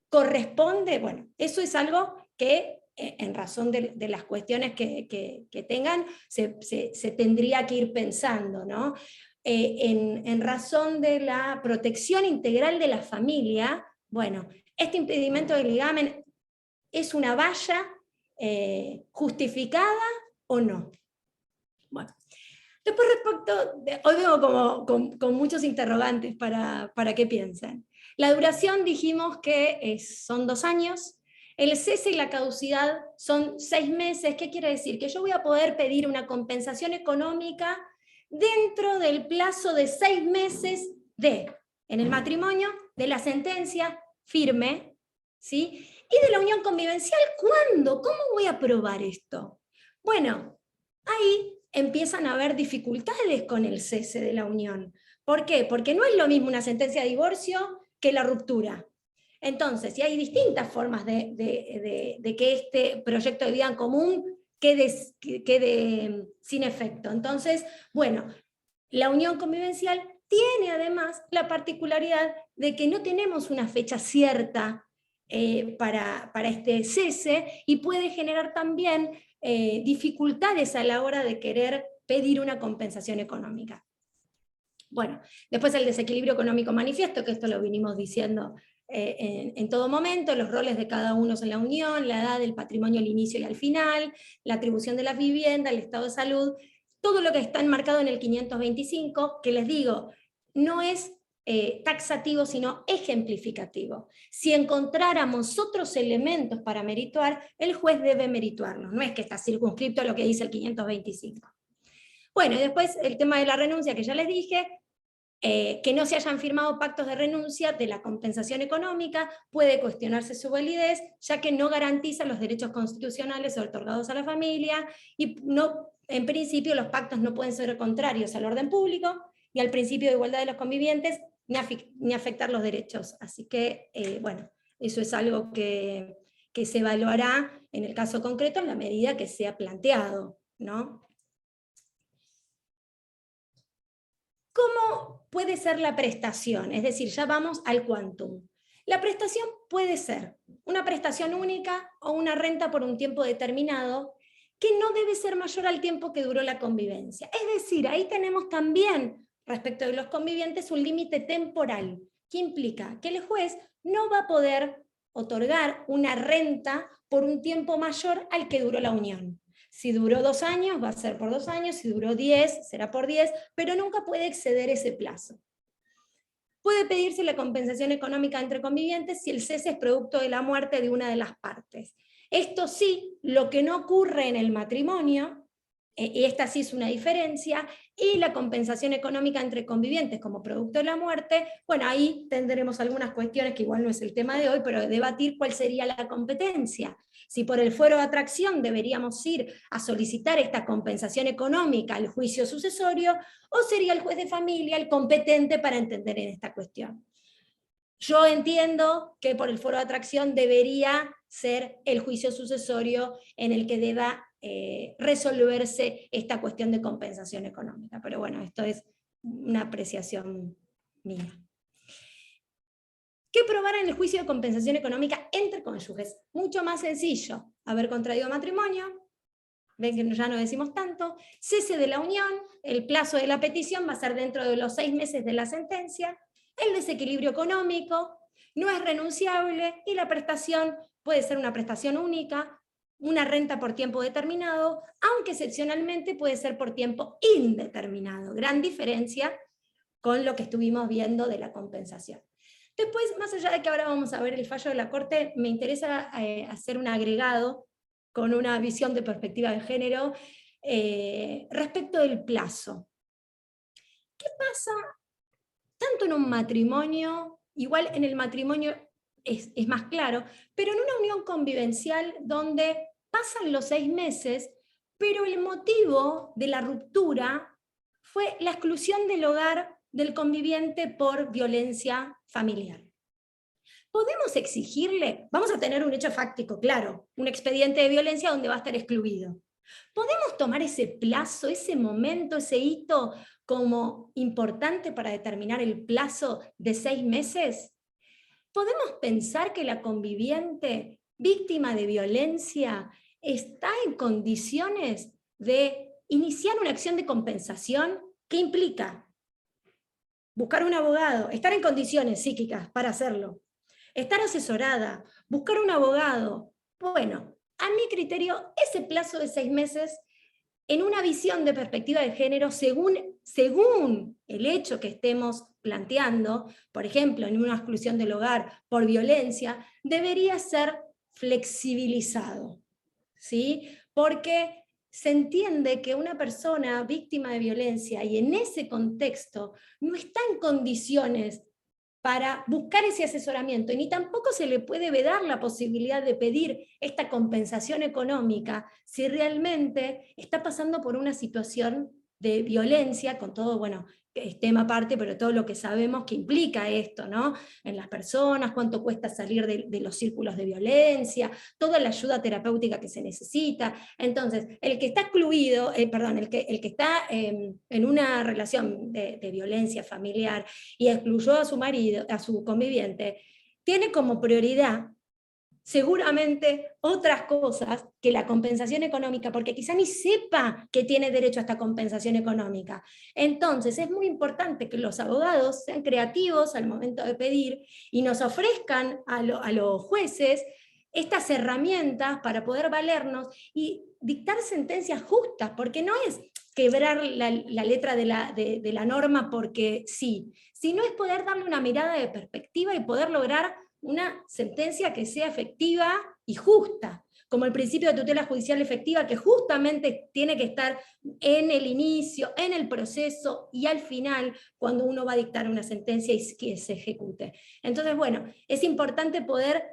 ¿Corresponde? Bueno, eso es algo que en razón de las cuestiones que tengan, se tendría que ir pensando, ¿no? En razón de la protección integral de la familia, bueno, este impedimento de ligamen es una valla justificada o no. Bueno, después hoy vengo con muchos interrogantes para que piensen. La duración dijimos que son 2 años, el cese y la caducidad son 6 meses. ¿Qué quiere decir? Que yo voy a poder pedir una compensación económica dentro del plazo de 6 meses en el matrimonio, de la sentencia firme, ¿sí? Y de la unión convivencial, ¿cuándo? ¿Cómo voy a probar esto? Bueno, ahí empiezan a haber dificultades con el cese de la unión. ¿Por qué? Porque no es lo mismo una sentencia de divorcio que la ruptura. Entonces, si hay distintas formas de que este proyecto de vida en común quede sin efecto. Entonces, bueno, la unión convivencial tiene además la particularidad de que no tenemos una fecha cierta para este cese, y puede generar también dificultades a la hora de querer pedir una compensación económica. Bueno, después el desequilibrio económico manifiesto, que esto lo vinimos diciendo en todo momento, los roles de cada uno en la unión, la edad, el patrimonio al inicio y al final, la atribución de las viviendas, el estado de salud, todo lo que está enmarcado en el 525, que les digo, no es taxativo, sino ejemplificativo. Si encontráramos otros elementos para merituar, el juez debe merituarlos, no es que está circunscripto a lo que dice el 525. Bueno, y después el tema de la renuncia, que ya les dije, que no se hayan firmado pactos de renuncia de la compensación económica, puede cuestionarse su validez, ya que no garantiza los derechos constitucionales otorgados a la familia, y no, en principio los pactos no pueden ser contrarios al orden público y al principio de igualdad de los convivientes, ni afectar los derechos. Así que, bueno, eso es algo que se evaluará en el caso concreto en la medida que sea planteado, ¿no? ¿Cómo puede ser la prestación? Es decir, ya vamos al quantum. La prestación puede ser una prestación única o una renta por un tiempo determinado, que no debe ser mayor al tiempo que duró la convivencia. Es decir, ahí tenemos también, respecto de los convivientes, un límite temporal, que implica que el juez no va a poder otorgar una renta por un tiempo mayor al que duró la unión. Si duró 2 años, va a ser por 2 años, si duró 10, será por 10, pero nunca puede exceder ese plazo. Puede pedirse la compensación económica entre convivientes si el cese es producto de la muerte de una de las partes. Esto sí, lo que no ocurre en el matrimonio, y esta sí es una diferencia, y la compensación económica entre convivientes como producto de la muerte, bueno, ahí tendremos algunas cuestiones que igual no es el tema de hoy, pero debatir cuál sería la competencia. Si por el fuero de atracción deberíamos ir a solicitar esta compensación económica al juicio sucesorio, o sería el juez de familia el competente para entender en esta cuestión. Yo entiendo que por el fuero de atracción debería ser el juicio sucesorio en el que deba resolverse esta cuestión de compensación económica. Pero bueno, esto es una apreciación mía. ¿Qué probar en el juicio de compensación económica entre cónyuges? Mucho más sencillo. haber contraído matrimonio, ven que ya no decimos tanto, cese de la unión, el plazo de la petición va a ser dentro de los 6 meses de la sentencia, el desequilibrio económico, no es renunciable, y la prestación puede ser una prestación única, una renta por tiempo determinado, aunque excepcionalmente puede ser por tiempo indeterminado. Gran diferencia con lo que estuvimos viendo de la compensación. Después, más allá de que ahora vamos a ver el fallo de la Corte, me interesa hacer un agregado con una visión de perspectiva de género respecto del plazo. ¿Qué pasa tanto en un matrimonio? Igual en el matrimonio es más claro, pero en una unión convivencial donde pasan los 6 meses, pero el motivo de la ruptura fue la exclusión del hogar del conviviente por violencia familiar. ¿Podemos exigirle? Vamos a tener un hecho fáctico, claro, un expediente de violencia donde va a estar excluido. ¿Podemos tomar ese plazo, ese momento, ese hito como importante para determinar el plazo de 6 meses? ¿Podemos pensar que la conviviente víctima de violencia está en condiciones de iniciar una acción de compensación? ¿Qué implica? Buscar un abogado, estar en condiciones psíquicas para hacerlo, estar asesorada, buscar un abogado. Bueno, a mi criterio, ese plazo de 6 meses, en una visión de perspectiva de género, según el hecho que estemos planteando, por ejemplo, en una exclusión del hogar por violencia, debería ser flexibilizado, ¿sí? Porque se entiende que una persona víctima de violencia, y en ese contexto, no está en condiciones para buscar ese asesoramiento, y ni tampoco se le puede vedar la posibilidad de pedir esta compensación económica si realmente está pasando por una situación de violencia, con todo, bueno, es tema aparte, pero todo lo que sabemos que implica esto, ¿no? En las personas, cuánto cuesta salir de los círculos de violencia, toda la ayuda terapéutica que se necesita. Entonces, el que está excluido, el que está en una relación de violencia familiar y excluyó a su marido, a su conviviente, tiene como prioridad seguramente otras cosas que la compensación económica, porque quizá ni sepa que tiene derecho a esta compensación económica. Entonces es muy importante que los abogados sean creativos al momento de pedir y nos ofrezcan a los jueces estas herramientas para poder valernos y dictar sentencias justas, porque no es quebrar la letra de la norma porque sí, sino es poder darle una mirada de perspectiva y poder lograr una sentencia que sea efectiva y justa, como el principio de tutela judicial efectiva, que justamente tiene que estar en el inicio, en el proceso y al final, cuando uno va a dictar una sentencia y que se ejecute. Entonces, bueno, es importante poder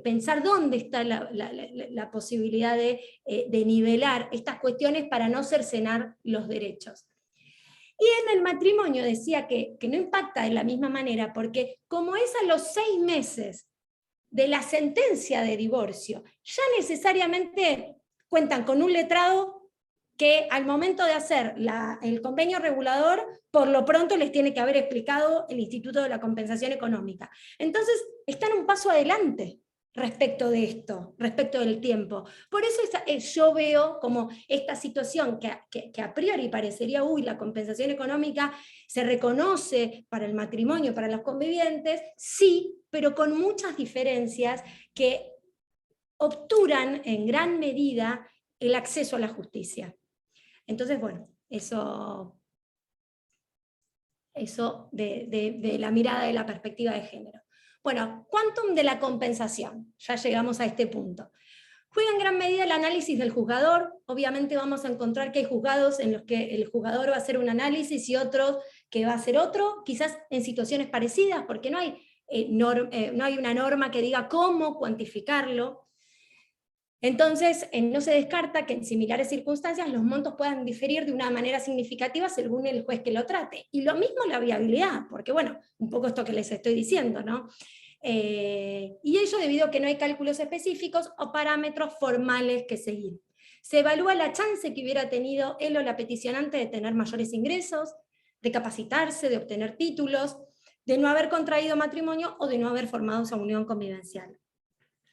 pensar dónde está la posibilidad de nivelar estas cuestiones para no cercenar los derechos. Y en el matrimonio decía que no impacta de la misma manera, porque como es a los 6 meses de la sentencia de divorcio, ya necesariamente cuentan con un letrado que al momento de hacer el convenio regulador, por lo pronto les tiene que haber explicado el Instituto de la Compensación Económica. Entonces, están un paso adelante respecto de esto, respecto del tiempo. Por eso yo veo como esta situación que a priori parecería, uy, la compensación económica se reconoce para el matrimonio, para los convivientes, sí, pero con muchas diferencias que obturan en gran medida el acceso a la justicia. Entonces, bueno, eso de la mirada de la perspectiva de género. Bueno, quantum de la compensación, ya llegamos a este punto. Juega en gran medida el análisis del juzgador. Obviamente vamos a encontrar que hay juzgados en los que el juzgador va a hacer un análisis y otros que va a hacer otro, quizás en situaciones parecidas, porque no hay una norma que diga cómo cuantificarlo. Entonces, no se descarta que en similares circunstancias los montos puedan diferir de una manera significativa según el juez que lo trate. Y lo mismo la viabilidad, porque bueno, un poco esto que les estoy diciendo, ¿no? Y ello debido a que no hay cálculos específicos o parámetros formales que seguir. Se evalúa la chance que hubiera tenido él o la peticionante de tener mayores ingresos, de capacitarse, de obtener títulos, de no haber contraído matrimonio o de no haber formado esa unión convivencial.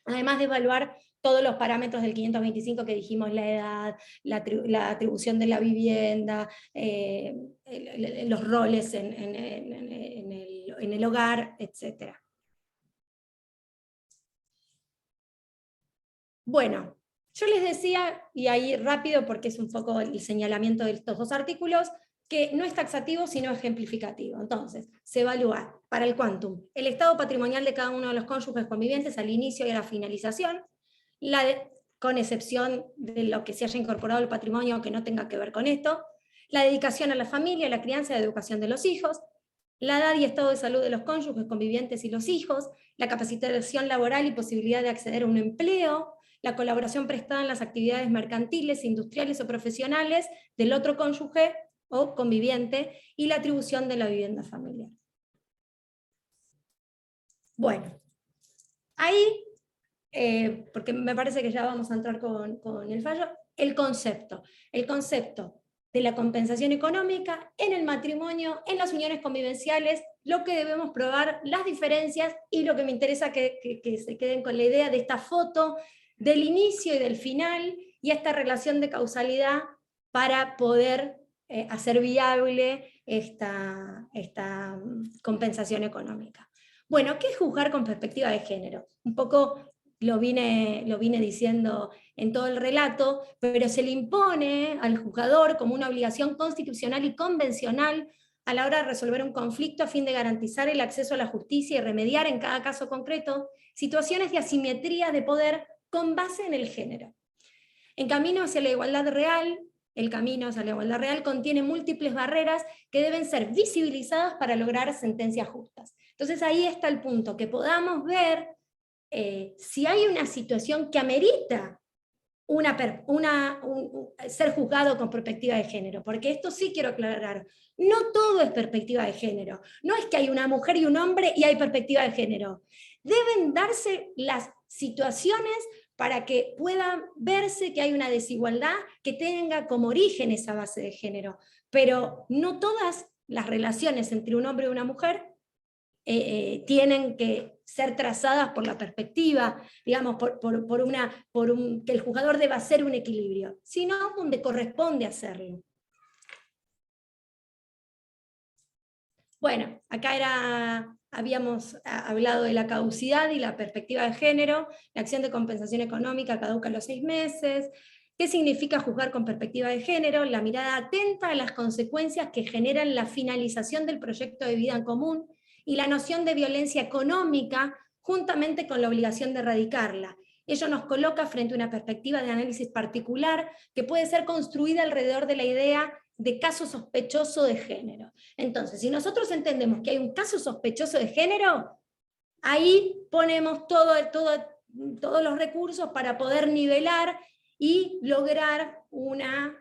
Además de evaluar todos los parámetros del 525 que dijimos, la edad, la atribución de la vivienda, los roles en el hogar, etc. Bueno, yo les decía, y ahí rápido porque es un poco el señalamiento de estos dos artículos, que no es taxativo sino ejemplificativo. Entonces, se evalúa para el quantum el estado patrimonial de cada uno de los cónyuges convivientes al inicio y a la finalización, con excepción de lo que se haya incorporado al patrimonio que no tenga que ver con esto, la dedicación a la familia, la crianza y la educación de los hijos, la edad y estado de salud de los cónyuges convivientes y los hijos, la capacitación laboral y posibilidad de acceder a un empleo, la colaboración prestada en las actividades mercantiles, industriales o profesionales del otro cónyuge o conviviente, y la atribución de la vivienda familiar. Bueno, ahí, porque me parece que ya vamos a entrar con el fallo, el concepto de la compensación económica en el matrimonio, en las uniones convivenciales, lo que debemos probar, las diferencias, y lo que me interesa que se queden con la idea de esta foto del inicio y del final, y esta relación de causalidad para poder hacer viable esta compensación económica. Bueno, ¿qué es juzgar con perspectiva de género? Un poco lo vine diciendo en todo el relato, pero se le impone al juzgador como una obligación constitucional y convencional a la hora de resolver un conflicto a fin de garantizar el acceso a la justicia y remediar en cada caso concreto situaciones de asimetría de poder con base en el género. En camino hacia la igualdad real, el camino hacia la igualdad real contiene múltiples barreras que deben ser visibilizadas para lograr sentencias justas. Entonces ahí está el punto, que podamos ver si hay una situación que amerita ser juzgado con perspectiva de género, porque esto sí quiero aclarar, no todo es perspectiva de género, no es que hay una mujer y un hombre y hay perspectiva de género, deben darse las situaciones para que pueda verse que hay una desigualdad que tenga como origen esa base de género, pero no todas las relaciones entre un hombre y una mujer tienen que ser trazadas por la perspectiva, digamos, que el juzgador deba hacer un equilibrio, sino donde corresponde hacerlo. Bueno, acá habíamos hablado de la caducidad y la perspectiva de género, la acción de compensación económica caduca a los 6 meses, ¿qué significa juzgar con perspectiva de género? La mirada atenta a las consecuencias que generan la finalización del proyecto de vida en común, y la noción de violencia económica, juntamente con la obligación de erradicarla. Ello nos coloca frente a una perspectiva de análisis particular que puede ser construida alrededor de la idea de caso sospechoso de género. Entonces, si nosotros entendemos que hay un caso sospechoso de género, ahí ponemos todos los recursos para poder nivelar y lograr una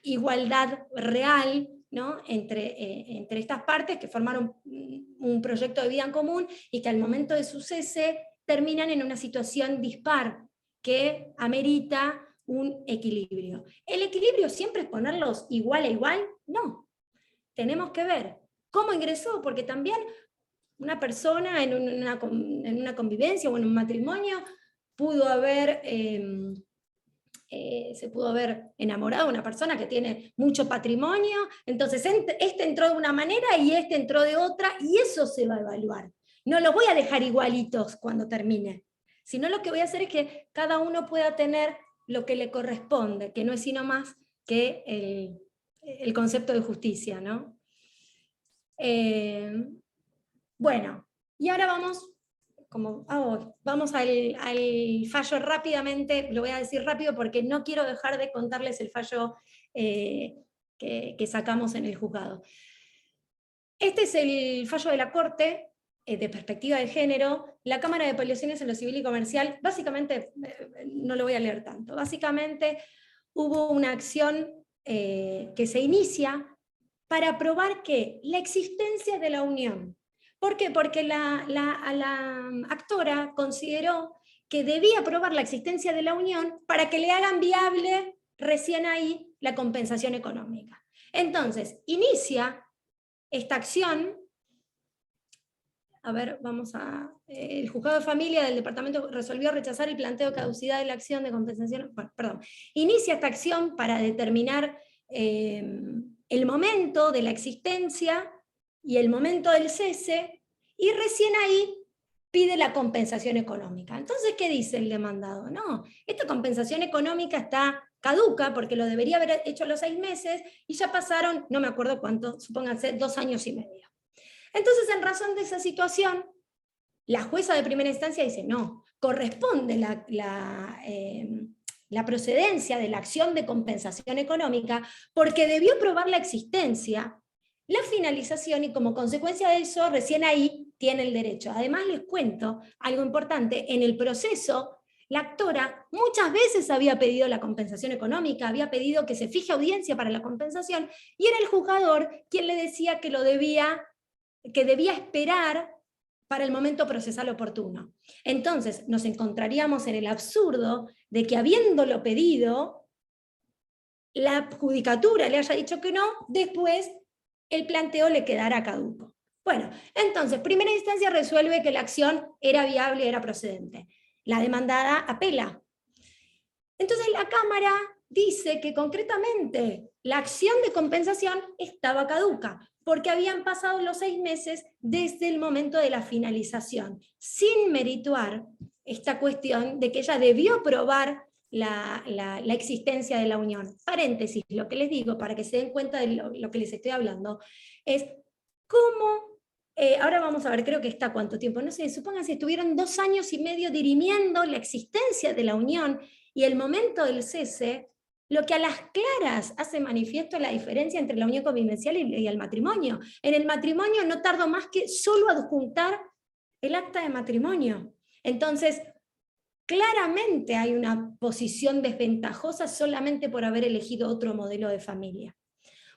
igualdad real, ¿no? entre estas partes que formaron un proyecto de vida en común y que al momento de su cese terminan en una situación dispar que amerita un equilibrio. ¿El equilibrio siempre es ponerlos igual a igual? No. Tenemos que ver cómo ingresó, porque también una persona en una convivencia o en un matrimonio pudo haber... se pudo haber enamorado de una persona que tiene mucho patrimonio, entonces este entró de una manera y este entró de otra, y eso se va a evaluar. No los voy a dejar igualitos cuando termine, sino lo que voy a hacer es que cada uno pueda tener lo que le corresponde, que no es sino más que el concepto de justicia, ¿no? Bueno, y ahora vamos al fallo rápidamente, lo voy a decir rápido porque no quiero dejar de contarles el fallo que sacamos en el juzgado. Este es el fallo de la Corte de perspectiva de género. La Cámara de Apelaciones en lo Civil y Comercial, básicamente, no lo voy a leer tanto, básicamente hubo una acción que se inicia para probar que la existencia de la unión. ¿Por qué? Porque la actora consideró que debía probar la existencia de la unión para que le hagan viable recién ahí la compensación económica. Entonces, inicia esta acción a ver, vamos a... el juzgado de familia del departamento resolvió rechazar el planteo de caducidad de la acción de compensación, bueno, perdón, inicia esta acción para determinar el momento de la existencia y el momento del cese, y recién ahí pide la compensación económica. Entonces, ¿qué dice el demandado? No, esta compensación económica está caduca porque lo debería haber hecho a los 6 meses y ya pasaron, no me acuerdo cuánto, supónganse 2 años y medio. Entonces, en razón de esa situación, la jueza de primera instancia dice, no, corresponde la procedencia de la acción de compensación económica porque debió probar la existencia, la finalización, y como consecuencia de eso, recién ahí tiene el derecho. Además, les cuento algo importante, en el proceso, la actora muchas veces había pedido la compensación económica, había pedido que se fije audiencia para la compensación, y era el juzgador quien le decía que debía esperar para el momento procesal oportuno. Entonces, nos encontraríamos en el absurdo de que, habiéndolo pedido, la judicatura le haya dicho que no, después el planteo le quedara caduco. Bueno, entonces, primera instancia resuelve que la acción era viable, era procedente. La demandada apela. Entonces la Cámara dice que concretamente la acción de compensación estaba caduca, porque habían pasado los 6 meses desde el momento de la finalización, sin merituar esta cuestión de que ella debió probar la existencia de la unión. Paréntesis, lo que les digo, para que se den cuenta de lo que les estoy hablando, es cómo, ahora vamos a ver, creo que está cuánto tiempo, no sé, supónganse, estuvieron 2 años y medio dirimiendo la existencia de la unión y el momento del cese, lo que a las claras hace manifiesto la diferencia entre la unión convivencial y el matrimonio. En el matrimonio no tardo más que solo adjuntar el acta de matrimonio. Entonces, claramente hay una posición desventajosa solamente por haber elegido otro modelo de familia.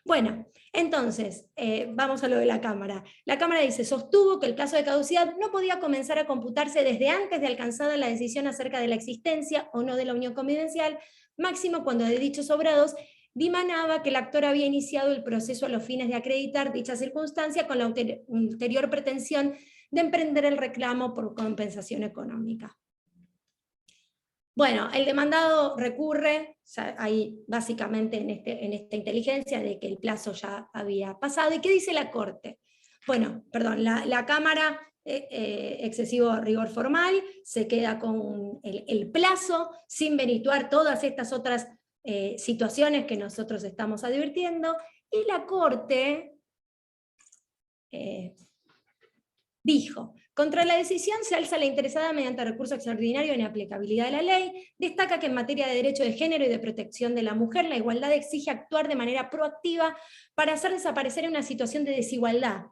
Bueno, entonces, vamos a lo de la Cámara. La Cámara dice, sostuvo que el plazo de caducidad no podía comenzar a computarse desde antes de alcanzada la decisión acerca de la existencia o no de la unión convivencial, máximo cuando de dichos obrados dimanaba que el actor había iniciado el proceso a los fines de acreditar dicha circunstancia con la ulterior pretensión de emprender el reclamo por compensación económica. Bueno, el demandado recurre, o sea, ahí básicamente en esta inteligencia de que el plazo ya había pasado. ¿Y qué dice la Corte? Bueno, perdón, la Cámara, excesivo rigor formal, se queda con el plazo, sin merituar todas estas otras situaciones que nosotros estamos advirtiendo, y la Corte dijo, contra la decisión se alza la interesada mediante recurso extraordinario en aplicabilidad de la ley, destaca que en materia de derecho de género y de protección de la mujer, la igualdad exige actuar de manera proactiva para hacer desaparecer una situación de desigualdad.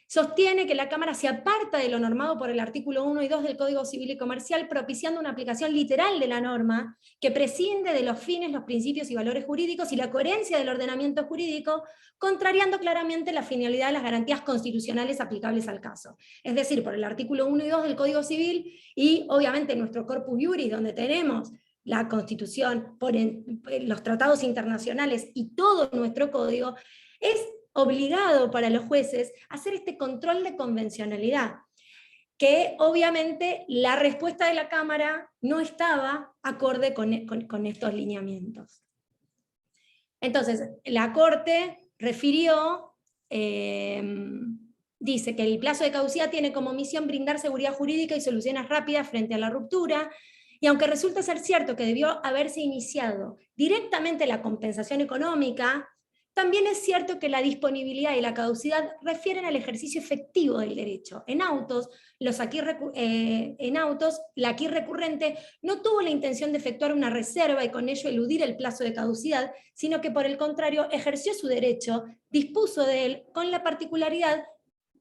Sostiene que la Cámara se aparta de lo normado por el artículo 1 y 2 del Código Civil y Comercial, propiciando una aplicación literal de la norma que prescinde de los fines, los principios y valores jurídicos y la coherencia del ordenamiento jurídico, contrariando claramente la finalidad de las garantías constitucionales aplicables al caso. Es decir, por el artículo 1 y 2 del Código Civil y obviamente nuestro corpus juris, donde tenemos la Constitución, por los tratados internacionales y todo nuestro código, es obligado para los jueces a hacer este control de convencionalidad, que obviamente la respuesta de la Cámara no estaba acorde con estos lineamientos. Entonces, la Corte refirió, dice que el plazo de caducidad tiene como misión brindar seguridad jurídica y soluciones rápidas frente a la ruptura, y aunque resulta ser cierto que debió haberse iniciado directamente la compensación económica, también es cierto que la disponibilidad y la caducidad refieren al ejercicio efectivo del derecho. En autos, la aquí recurrente no tuvo la intención de efectuar una reserva y con ello eludir el plazo de caducidad, sino que por el contrario ejerció su derecho, dispuso de él, con la particularidad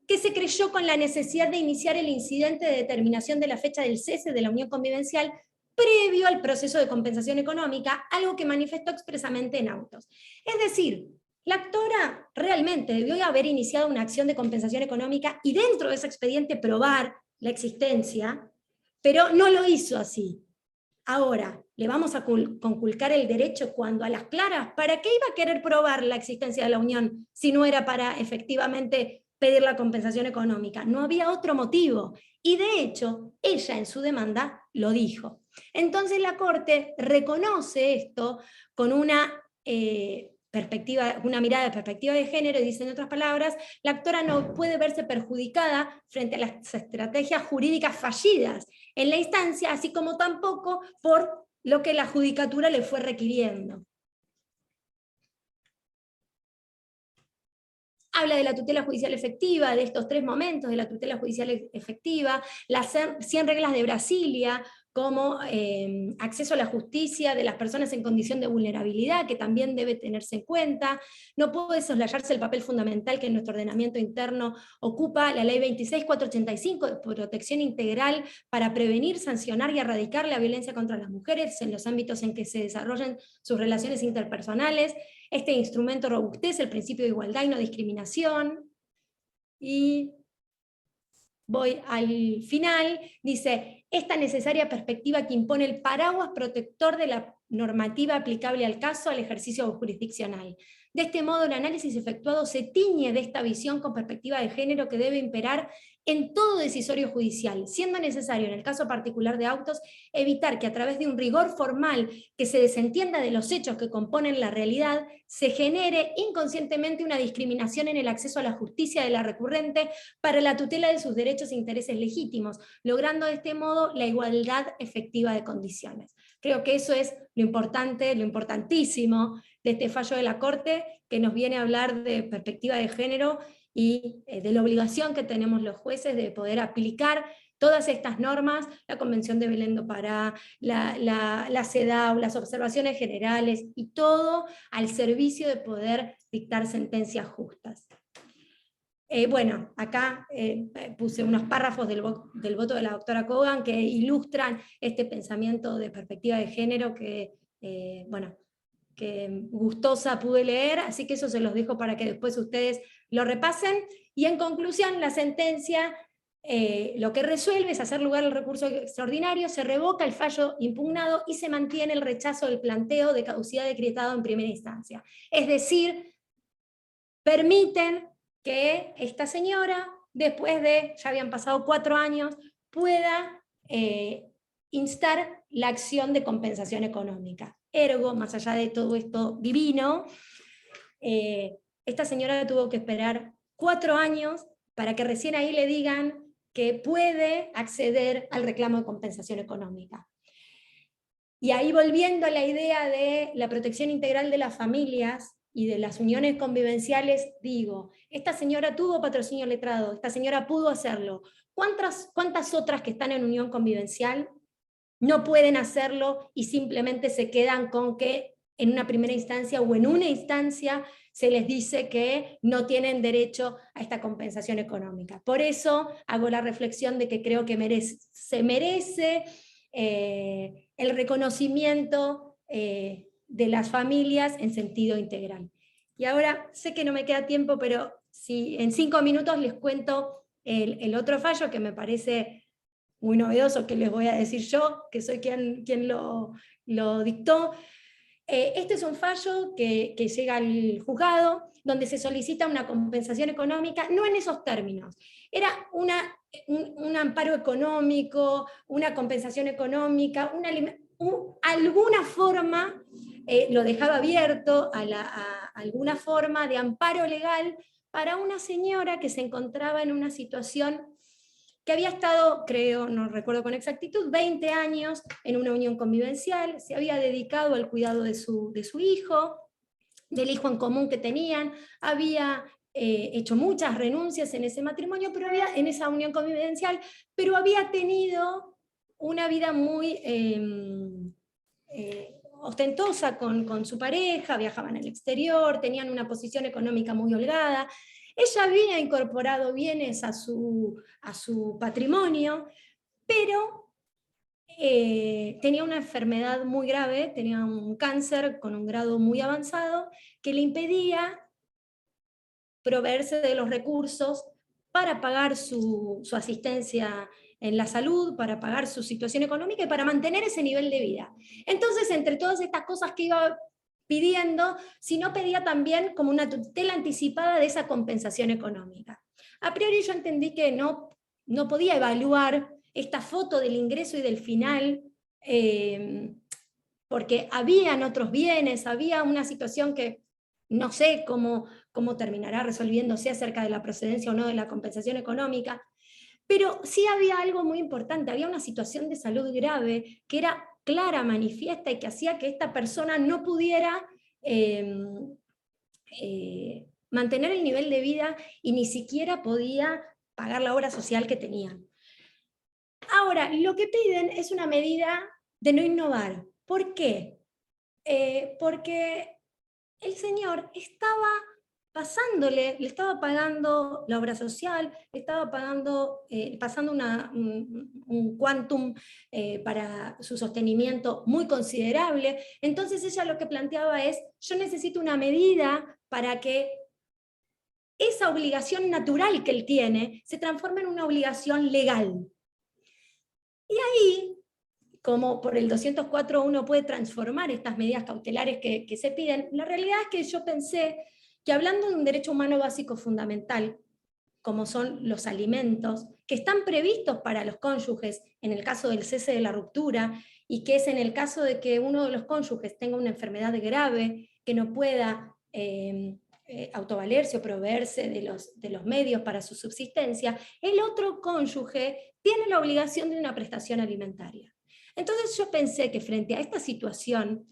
que se creyó con la necesidad de iniciar el incidente de determinación de la fecha del cese de la unión convivencial previo al proceso de compensación económica, algo que manifestó expresamente en autos. Es decir, la actora realmente debió haber iniciado una acción de compensación económica y dentro de ese expediente probar la existencia, pero no lo hizo así. Ahora, ¿le vamos a conculcar el derecho cuando a las claras? ¿Para qué iba a querer probar la existencia de la unión si no era para efectivamente pedir la compensación económica, no había otro motivo. Y de hecho, ella en su demanda lo dijo. Entonces la Corte reconoce esto con una mirada de perspectiva de género, y dice, en otras palabras, la actora no puede verse perjudicada frente a las estrategias jurídicas fallidas en la instancia, así como tampoco por lo que la judicatura le fue requiriendo. Habla de la tutela judicial efectiva, de estos 3 momentos de la tutela judicial efectiva, las 100 reglas de Brasilia, como acceso a la justicia de las personas en condición de vulnerabilidad, que también debe tenerse en cuenta. No puede soslayarse el papel fundamental que en nuestro ordenamiento interno ocupa la Ley 26.485 de protección integral para prevenir, sancionar y erradicar la violencia contra las mujeres en los ámbitos en que se desarrollen sus relaciones interpersonales. Este instrumento robustece el principio de igualdad y no discriminación. Y voy al final, dice, esta necesaria perspectiva que impone el paraguas protector de la normativa aplicable al caso al ejercicio jurisdiccional. De este modo, el análisis efectuado se tiñe de esta visión con perspectiva de género que debe imperar en todo decisorio judicial, siendo necesario, en el caso particular de autos, evitar que a través de un rigor formal que se desentienda de los hechos que componen la realidad, se genere inconscientemente una discriminación en el acceso a la justicia de la recurrente para la tutela de sus derechos e intereses legítimos, logrando de este modo la igualdad efectiva de condiciones. Creo que eso es lo importante, lo importantísimo de este fallo de la Corte, que nos viene a hablar de perspectiva de género y de la obligación que tenemos los jueces de poder aplicar todas estas normas, la Convención de Belén do Pará, la CEDAW, las observaciones generales, y todo al servicio de poder dictar sentencias justas. Bueno, acá puse unos párrafos del voto de la doctora Kogan que ilustran este pensamiento de perspectiva de género que, bueno, que gustosa pude leer, así que eso se los dejo para que después ustedes lo repasen. Y en conclusión, la sentencia lo que resuelve es hacer lugar al recurso extraordinario, se revoca el fallo impugnado y se mantiene el rechazo del planteo de caducidad decretado en primera instancia. Es decir, permiten que esta señora, después de, ya habían pasado 4 años, pueda instar la acción de compensación económica. Ergo, más allá de todo esto divino, esta señora tuvo que esperar 4 años para que recién ahí le digan que puede acceder al reclamo de compensación económica. Y ahí, volviendo a la idea de la protección integral de las familias y de las uniones convivenciales, digo, esta señora tuvo patrocinio letrado, esta señora pudo hacerlo. ¿Cuántas otras que están en unión convivencial no pueden hacerlo y simplemente se quedan con que en una primera instancia o en una instancia se les dice que no tienen derecho a esta compensación económica? Por eso hago la reflexión de que creo que se merece el reconocimiento de las familias en sentido integral. Y ahora, sé que no me queda tiempo, pero si en 5 minutos les cuento el otro fallo que me parece muy novedoso, que les voy a decir yo, que soy quien lo dictó. Este es un fallo que llega al juzgado, donde se solicita una compensación económica, no en esos términos. Era un amparo económico, una compensación económica, alguna forma, lo dejaba abierto a alguna forma de amparo legal para una señora que se encontraba en una situación que había estado, creo, no recuerdo con exactitud, 20 años en una unión convivencial, se había dedicado al cuidado de su hijo, del hijo en común que tenían, había hecho muchas renuncias en ese matrimonio, en esa unión convivencial, pero había tenido una vida muy ostentosa con su pareja, viajaban al exterior, tenían una posición económica muy holgada. Ella había incorporado bienes a su patrimonio, pero tenía una enfermedad muy grave, tenía un cáncer con un grado muy avanzado, que le impedía proveerse de los recursos para pagar su asistencia en la salud, para pagar su situación económica y para mantener ese nivel de vida. Entonces, entre todas estas cosas que iba pidiendo, sino pedía también como una tutela anticipada de esa compensación económica. A priori yo entendí que no podía evaluar esta foto del ingreso y del final, porque habían otros bienes, había una situación que no sé cómo terminará resolviéndose acerca de la procedencia o no de la compensación económica, pero sí había algo muy importante, había una situación de salud grave que era clara, manifiesta, y que hacía que esta persona no pudiera mantener el nivel de vida y ni siquiera podía pagar la obra social que tenían. Ahora, lo que piden es una medida de no innovar. ¿Por qué? Porque el señor estaba le estaba pagando la obra social, le estaba pasando un quantum para su sostenimiento muy considerable. Entonces ella lo que planteaba es, yo necesito una medida para que esa obligación natural que él tiene se transforme en una obligación legal. Y ahí, como por el 204 uno puede transformar estas medidas cautelares que se piden, la realidad es que yo pensé que hablando de un derecho humano básico fundamental, como son los alimentos, que están previstos para los cónyuges en el caso del cese de la ruptura, y que es en el caso de que uno de los cónyuges tenga una enfermedad grave, que no pueda autovalerse o proveerse de los medios para su subsistencia, el otro cónyuge tiene la obligación de una prestación alimentaria. Entonces yo pensé que frente a esta situación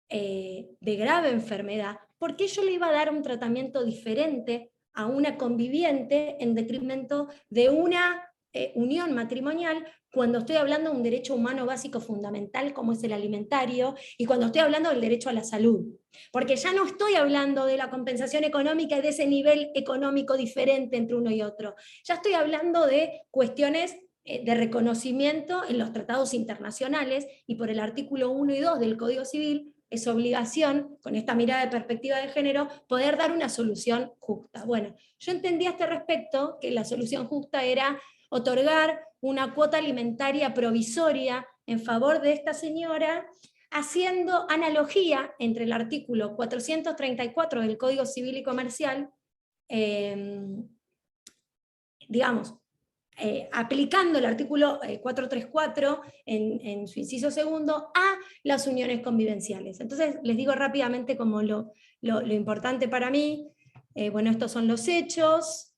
de grave enfermedad, ¿por qué yo le iba a dar un tratamiento diferente a una conviviente en detrimento de una unión matrimonial, cuando estoy hablando de un derecho humano básico fundamental como es el alimentario, y cuando estoy hablando del derecho a la salud? Porque ya no estoy hablando de la compensación económica y de ese nivel económico diferente entre uno y otro. Ya estoy hablando de cuestiones de reconocimiento en los tratados internacionales, y por el artículo 1 y 2 del Código Civil, es obligación, con esta mirada de perspectiva de género, poder dar una solución justa. Bueno, yo entendí a este respecto que la solución justa era otorgar una cuota alimentaria provisoria en favor de esta señora, haciendo analogía entre el artículo 434 del Código Civil y Comercial, aplicando el artículo 434 en su inciso segundo a las uniones convivenciales. Entonces les digo rápidamente como lo importante para mí. Bueno, estos son los hechos.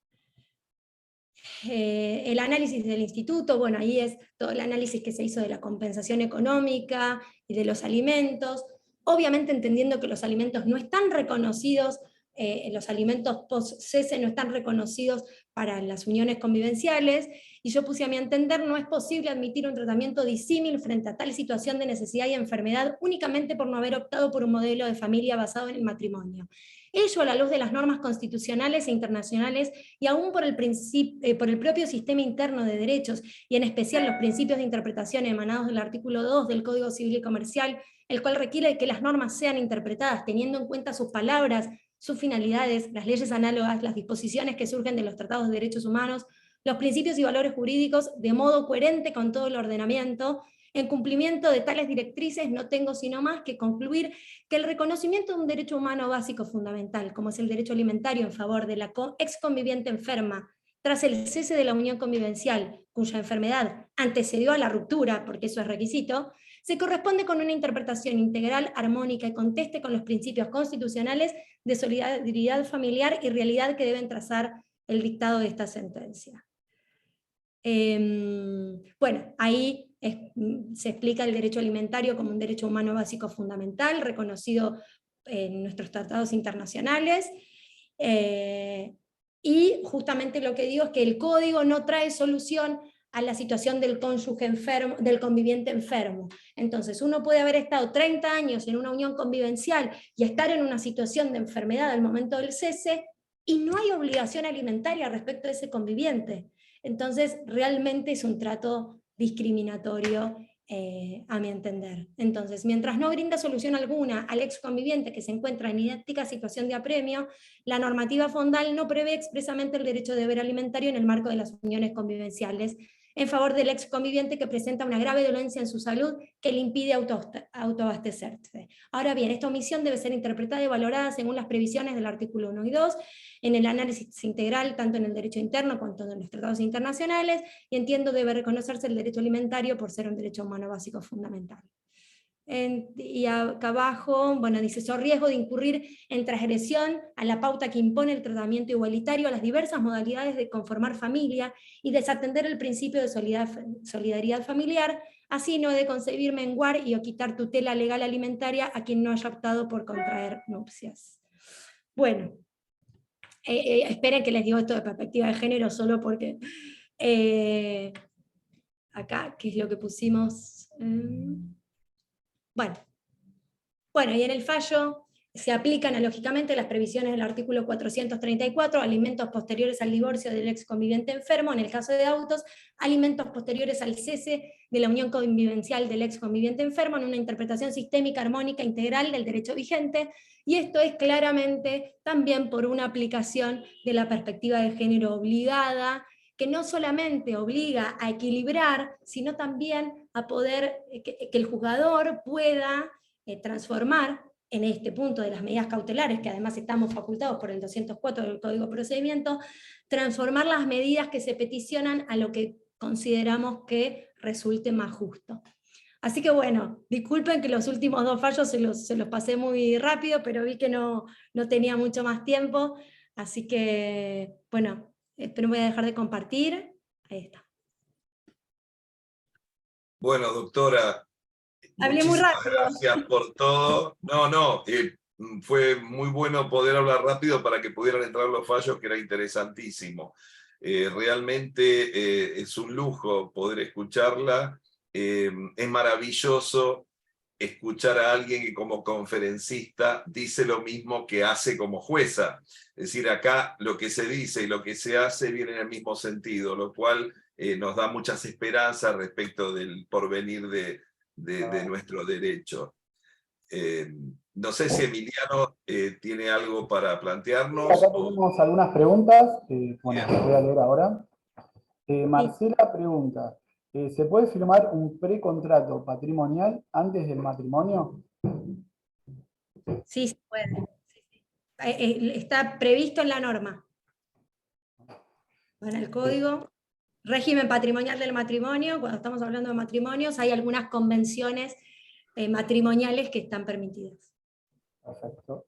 El análisis del instituto, bueno, ahí es todo el análisis que se hizo de la compensación económica y de los alimentos, obviamente entendiendo que los alimentos no están reconocidos, los alimentos post-cese no están reconocidos para las uniones convivenciales, y yo puse a mi entender, no es posible admitir un tratamiento disímil frente a tal situación de necesidad y enfermedad únicamente por no haber optado por un modelo de familia basado en el matrimonio. Ello a la luz de las normas constitucionales e internacionales, y aún por el propio sistema interno de derechos, y en especial los principios de interpretación emanados del artículo 2 del Código Civil y Comercial, el cual requiere que las normas sean interpretadas teniendo en cuenta sus palabras, sus finalidades, las leyes análogas, las disposiciones que surgen de los tratados de derechos humanos, los principios y valores jurídicos, de modo coherente con todo el ordenamiento. En cumplimiento de tales directrices, no tengo sino más que concluir que el reconocimiento de un derecho humano básico fundamental, como es el derecho alimentario en favor de la exconviviente enferma, tras el cese de la unión convivencial, cuya enfermedad antecedió a la ruptura, porque eso es requisito, se corresponde con una interpretación integral, armónica y conteste con los principios constitucionales de solidaridad familiar y realidad que deben trazar el dictado de esta sentencia. Bueno, ahí se explica el derecho alimentario como un derecho humano básico fundamental, reconocido en nuestros tratados internacionales, y justamente lo que digo es que el código no trae solución a la situación del cónyuge enfermo, del conviviente enfermo. Entonces uno puede haber estado 30 años en una unión convivencial y estar en una situación de enfermedad al momento del cese, y no hay obligación alimentaria respecto a ese conviviente. Entonces realmente es un trato discriminatorio a mi entender. Entonces, mientras no brinda solución alguna al ex conviviente que se encuentra en idéntica situación de apremio, la normativa fondal no prevé expresamente el derecho de deber alimentario en el marco de las uniones convivenciales. en favor del ex conviviente que presenta una grave dolencia en su salud que le impide autoabastecerse. Ahora bien, esta omisión debe ser interpretada y valorada según las previsiones del artículo 1 y 2, en el análisis integral, tanto en el derecho interno cuanto en los tratados internacionales, y entiendo debe reconocerse el derecho alimentario por ser un derecho humano básico fundamental. Y acá abajo, bueno, dice, sobre riesgo de incurrir en transgresión a la pauta que impone el tratamiento igualitario a las diversas modalidades de conformar familia y desatender el principio de solidaridad familiar, así no he de concebir menguar y o quitar tutela legal alimentaria a quien no haya optado por contraer nupcias. Bueno, esperen que les digo esto de perspectiva de género solo porque acá, ¿qué es lo que pusimos? Bueno, y en el fallo se aplican analógicamente las previsiones del artículo 434, alimentos posteriores al divorcio del ex conviviente enfermo, en el caso de autos, alimentos posteriores al cese de la unión convivencial del ex conviviente enfermo, en una interpretación sistémica, armónica, integral del derecho vigente, y esto es claramente también por una aplicación de la perspectiva de género obligada, que no solamente obliga a equilibrar, sino también a poder que el juzgador pueda transformar en este punto de las medidas cautelares, que además estamos facultados por el 204 del Código de Procedimiento, transformar las medidas que se peticionan a lo que consideramos que resulte más justo. Así que bueno, disculpen que los últimos dos fallos se los pasé muy rápido, pero vi que no tenía mucho más tiempo, así que bueno, pero voy a dejar de compartir. Ahí está. Bueno, doctora, Hablé muy rápido. Gracias por todo. Fue muy bueno poder hablar rápido para que pudieran entrar los fallos, que era interesantísimo. Realmente es un lujo poder escucharla. Es maravilloso escuchar a alguien que como conferencista dice lo mismo que hace como jueza. Es decir, acá lo que se dice y lo que se hace viene en el mismo sentido, lo cual nos da muchas esperanzas respecto del porvenir de nuestro derecho. No sé si Emiliano tiene algo para plantearnos. Acá tenemos algunas preguntas, bueno, las voy a leer ahora. Marcela pregunta, ¿se puede firmar un precontrato patrimonial antes del matrimonio? Sí, se puede. Está previsto en la norma. En el código, régimen patrimonial del matrimonio, cuando estamos hablando de matrimonios, hay algunas convenciones matrimoniales que están permitidas. Perfecto.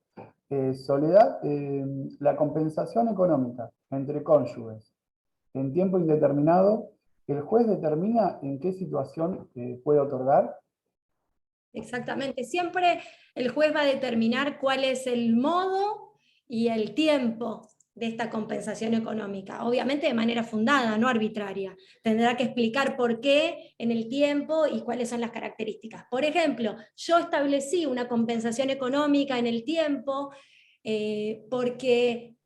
Soledad, la compensación económica entre cónyuges en tiempo indeterminado, ¿el juez determina en qué situación puede otorgar? Exactamente. Siempre el juez va a determinar cuál es el modo y el tiempo de esta compensación económica, obviamente de manera fundada, no arbitraria. Tendrá que explicar por qué en el tiempo y cuáles son las características. Por ejemplo, yo establecí una compensación económica en el tiempo porque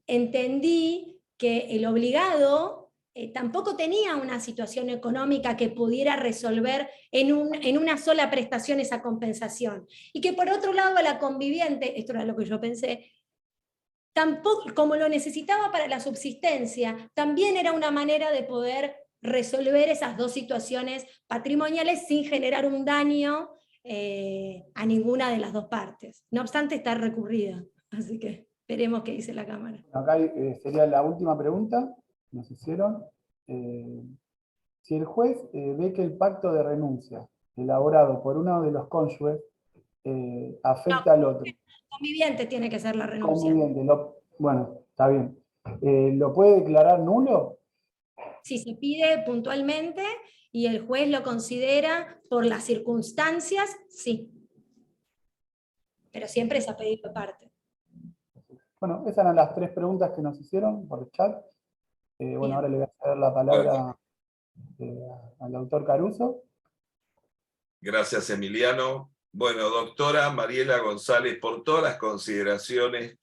entendí que el obligado tampoco tenía una situación económica que pudiera resolver en una sola prestación esa compensación. Y que por otro lado la conviviente, esto era lo que yo pensé, tampoco, como lo necesitaba para la subsistencia, también era una manera de poder resolver esas dos situaciones patrimoniales sin generar un daño a ninguna de las dos partes. No obstante, está recurrida. Así que esperemos qué dice la Cámara. Acá sería la última pregunta que nos hicieron. Si el juez ve que el pacto de renuncia elaborado por uno de los cónyuges afecta al otro. Conviviente tiene que ser la renuncia. Conviviente, bueno, está bien. ¿Lo puede declarar nulo? Si se pide puntualmente y el juez lo considera por las circunstancias, sí. Pero siempre es a pedido de parte. Bueno, esas eran las tres preguntas que nos hicieron por el chat. Bueno, ahora le voy a ceder la palabra al doctor Caruso. Gracias, Emiliano. Bueno, doctora Mariela González, por todas las consideraciones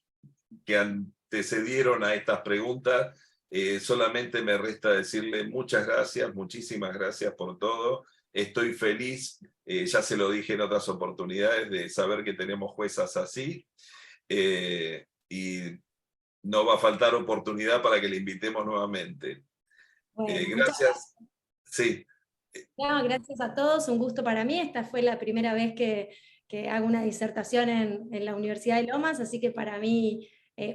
que antecedieron a estas preguntas, solamente me resta decirle muchas gracias, muchísimas gracias por todo. Estoy feliz, ya se lo dije en otras oportunidades, de saber que tenemos juezas así, y no va a faltar oportunidad para que le invitemos nuevamente. Bueno, Gracias. Sí. No, gracias a todos, un gusto para mí. Esta fue la primera vez que hago una disertación en la Universidad de Lomas, así que para mí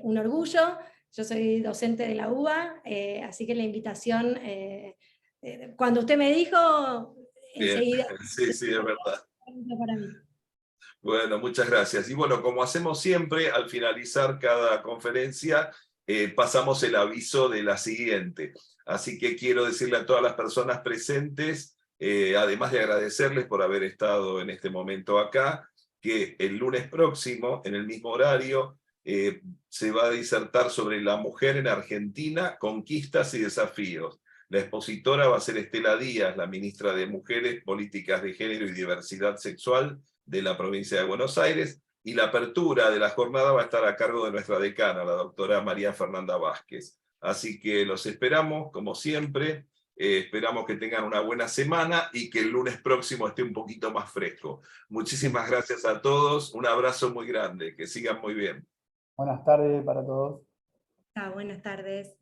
un orgullo. Yo soy docente de la UBA, así que la invitación, cuando usted me dijo, Bien. enseguida. Sí, sí, es verdad. Para mí. Bueno, muchas gracias. Y bueno, como hacemos siempre, al finalizar cada conferencia, pasamos el aviso de la siguiente. Así que quiero decirle a todas las personas presentes, además de agradecerles por haber estado en este momento acá, que el lunes próximo, en el mismo horario, se va a disertar sobre la mujer en Argentina, conquistas y desafíos. La expositora va a ser Estela Díaz, la ministra de Mujeres, Políticas de Género y Diversidad Sexual de la provincia de Buenos Aires, y la apertura de la jornada va a estar a cargo de nuestra decana, la doctora María Fernanda Vázquez. Así que los esperamos, como siempre, esperamos que tengan una buena semana y que el lunes próximo esté un poquito más fresco. Muchísimas gracias a todos, un abrazo muy grande, que sigan muy bien. Buenas tardes para todos. Buenas tardes.